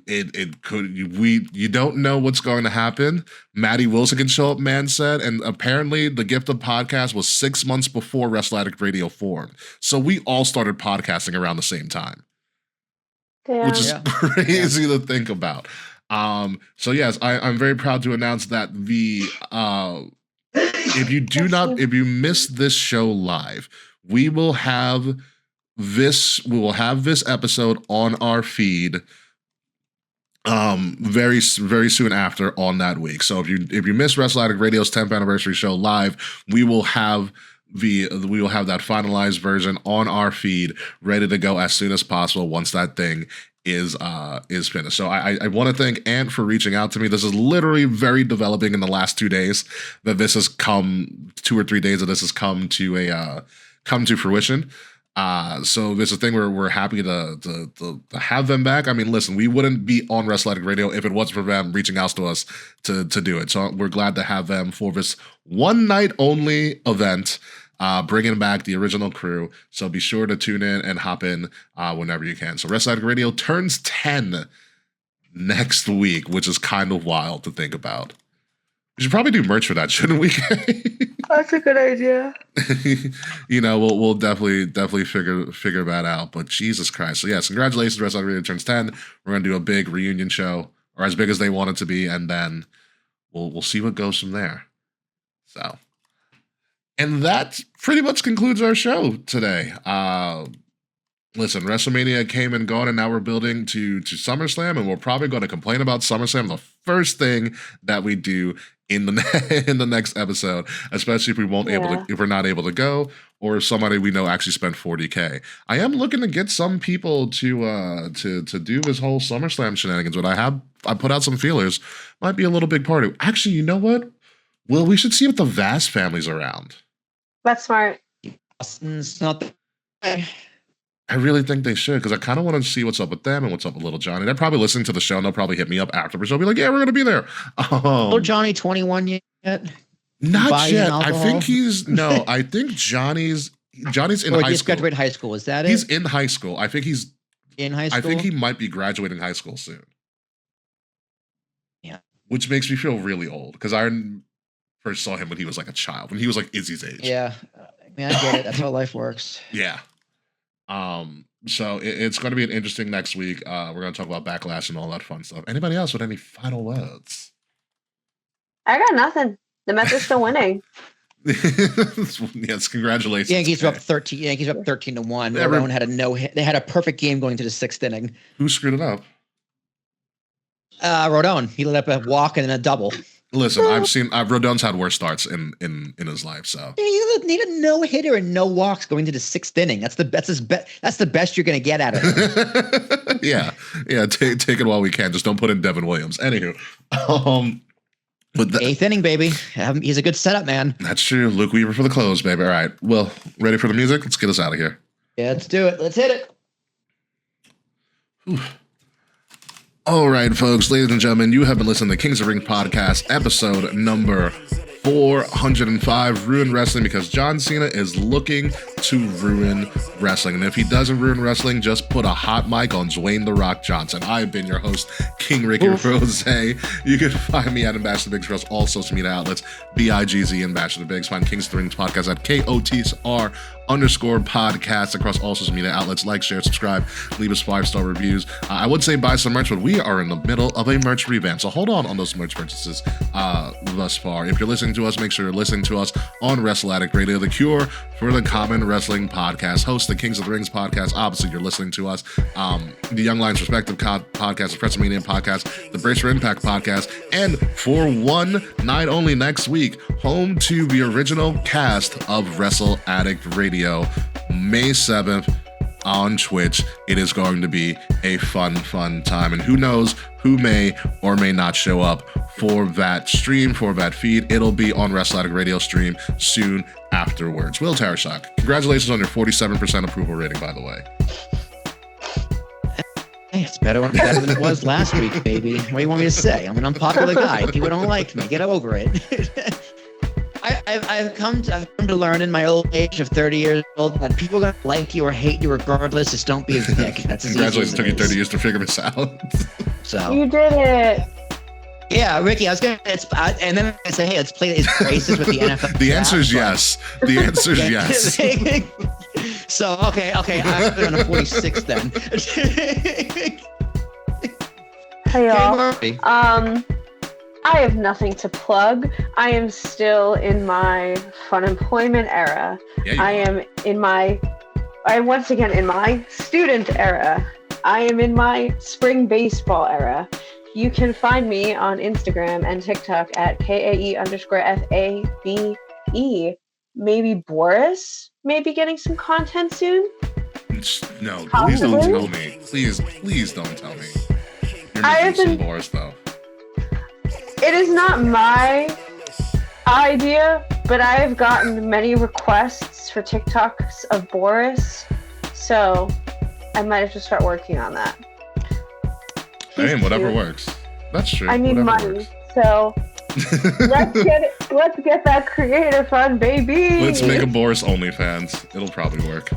It could. You don't know what's going to happen. Maddie Wilson can show up, man said, and apparently the Gift of Podcast was 6 months before Wrestle Addict Radio formed. So we all started podcasting around the same time. Yeah. Which is crazy to think about. So yes, I'm very proud to announce that if you miss this show live, we will have this episode on our feed very, very soon after on that week. So if you miss Wrestle Addict Radio's 10th anniversary show live, we will have that finalized version on our feed ready to go as soon as possible once that thing is finished. So I want to thank Ant for reaching out to me. This is literally very developing in the last 2 days that this has come 2 or 3 days that this has come to fruition. So this is a thing where we're happy to have them back. I mean, listen, we wouldn't be on Wrestle Addict Radio if it wasn't for them reaching out to us to do it. So we're glad to have them for this one night only event, bringing back the original crew. So be sure to tune in and hop in whenever you can. So Wrestle Addict Radio turns 10 next week, which is kind of wild to think about. We should probably do merch for that, shouldn't we? That's a good idea. We'll definitely figure that out. But Jesus Christ. So yes, congratulations, Wrestle Addict Radio turns 10. We're gonna do a big reunion show, or as big as they want it to be, and then we'll see what goes from there. So, and that pretty much concludes our show today. Listen, WrestleMania came and gone, and now we're building to SummerSlam, and we're probably going to complain about SummerSlam the first thing that we do in the next episode, especially if we're not able to go, or if somebody we know actually spent $40K. I am looking to get some people to do this whole SummerSlam shenanigans, but I put out some feelers. Might be a little big party. Actually, you know what? Well, we should see if the Vast family's around. That's smart. Austin's not the I really think they should, because I kind of want to see what's up with them and what's up with Little Johnny. They're probably listening to the show, and they'll probably hit me up afterwards. They'll be like, yeah, we're going to be there. Little Johnny 21 yet? Not yet. I think Johnny's in high school. He just graduated high school. Is that it? He's in high school. I think he's in high school. I think he might be graduating high school soon. Yeah. Which makes me feel really old, because I first saw him when he was like a child, when he was like Izzy's age. Yeah. I mean, I get it. That's how life works. Yeah. So it's going to be an interesting next week. We're going to talk about Backlash and all that fun stuff. Anybody else with any final words? I got nothing. The Mets are still winning. Yes, congratulations. Yankees are up 13. Yankees are up 13-1. Rodon had a no hit. They had a perfect game going to the 6th inning. Who screwed it up? Rodon. He let up a walk and then a double. Listen, Rodon's had worse starts in his life. So you need a no hitter and no walks going to the 6th inning. That's the best you're going to get out of it. yeah. Take it while we can. Just don't put in Devin Williams. Anywho, but 8th inning, baby. He's a good setup, man. That's true. Luke Weaver for the close, baby. All right. Well, ready for the music? Let's get us out of here. Yeah, let's do it. Let's hit it. Whew. All right, folks, ladies and gentlemen, you have been listening to Kings of Ring Podcast, episode number 405, Ruin Wrestling, because John Cena is looking to ruin wrestling. And if he doesn't ruin wrestling, just put a hot mic on Dwayne The Rock Johnson. I've been your host, King Ricky Rose. You can find me at Ambassador Biggs across all social media outlets, BIGZ Ambassador Biggs. Find Kings of the Ring Podcast at KOTR _podcast across all social media outlets. Like, share, subscribe, leave us 5-star reviews. I would say buy some merch, but we are in the middle of a merch revamp, so hold on those merch purchases thus far. If you're listening to us, make sure you're listening to us on Wrestle Addict Radio, the cure for the common wrestling podcast. Host the Kings of the Rings podcast. Obviously, you're listening to us. The Young Lions Perspective podcast, the WrestleMania podcast, the Bracer Impact podcast, and for one night only next week, home to the original cast of Wrestle Addict Radio, May 7th on Twitch. It is going to be a fun time, and who knows who may or may not show up for that stream, for that feed. It'll be on Wrestle Addict Radio stream soon afterwards. Will Tarashak, congratulations on your 47% approval rating, by the way. Hey, it's better than it was last week, baby. What do you want me to say? I'm an unpopular guy. People don't like me. Get over it. I've come to learn in my old age of 30 years old that people are going to like you or hate you regardless. Just don't be a dick. That's congratulations. It took you 30 years to figure this out. So you did it. Yeah, Ricky, I was going to, and then I say, hey, let's play these races with the NFL. The answer is yes. The answer is yes. So, okay, I'm on a 46 then. Hey, y'all. I have nothing to plug. I am still in my fun employment era. Yeah, I am once again in my student era. I am in my spring baseball era. You can find me on Instagram and TikTok at KAE_FABE. Maybe Boris may be getting some content soon. No, please don't tell me. Please don't tell me. You're making some Boris, though. It is not my idea, but I have gotten many requests for TikToks of Boris, so I might have to start working on that. Hey, whatever works. That's true. I need money, so let's get that creative fun, baby. Let's make a Boris OnlyFans. It'll probably work.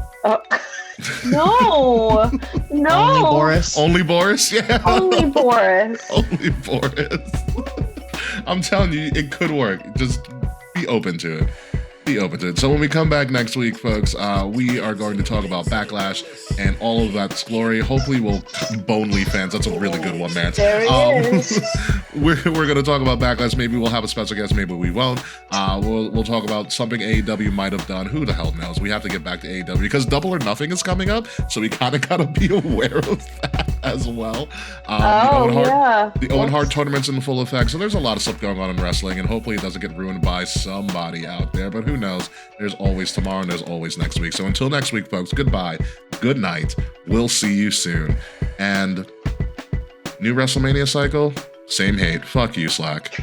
No. Only Boris? Only Boris? Yeah. Only Boris. Only Boris. I'm telling you, it could work. Just be open to it. So when we come back next week, folks, we are going to talk about Backlash and all of that's glory. Hopefully we'll Bonely fans. That's a really good one, man. There it is. We're going to talk about Backlash. Maybe we'll have a special guest. Maybe we won't. We'll talk about something AEW might have done. Who the hell knows? We have to get back to AEW because Double or Nothing is coming up. So we kind of got to be aware of that as well. The Owen Hart tournament's in full effect. So there's a lot of stuff going on in wrestling, and hopefully it doesn't get ruined by somebody out there. But who knows? There's always tomorrow and there's always next week. So until next week, folks, goodbye. Good night. We'll see you soon. And new WrestleMania cycle, same hate. Fuck you, Slack.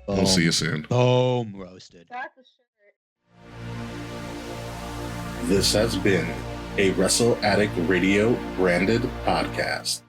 We'll see you soon. Boom. Roasted. This has been a Wrestle Addict Radio branded podcast.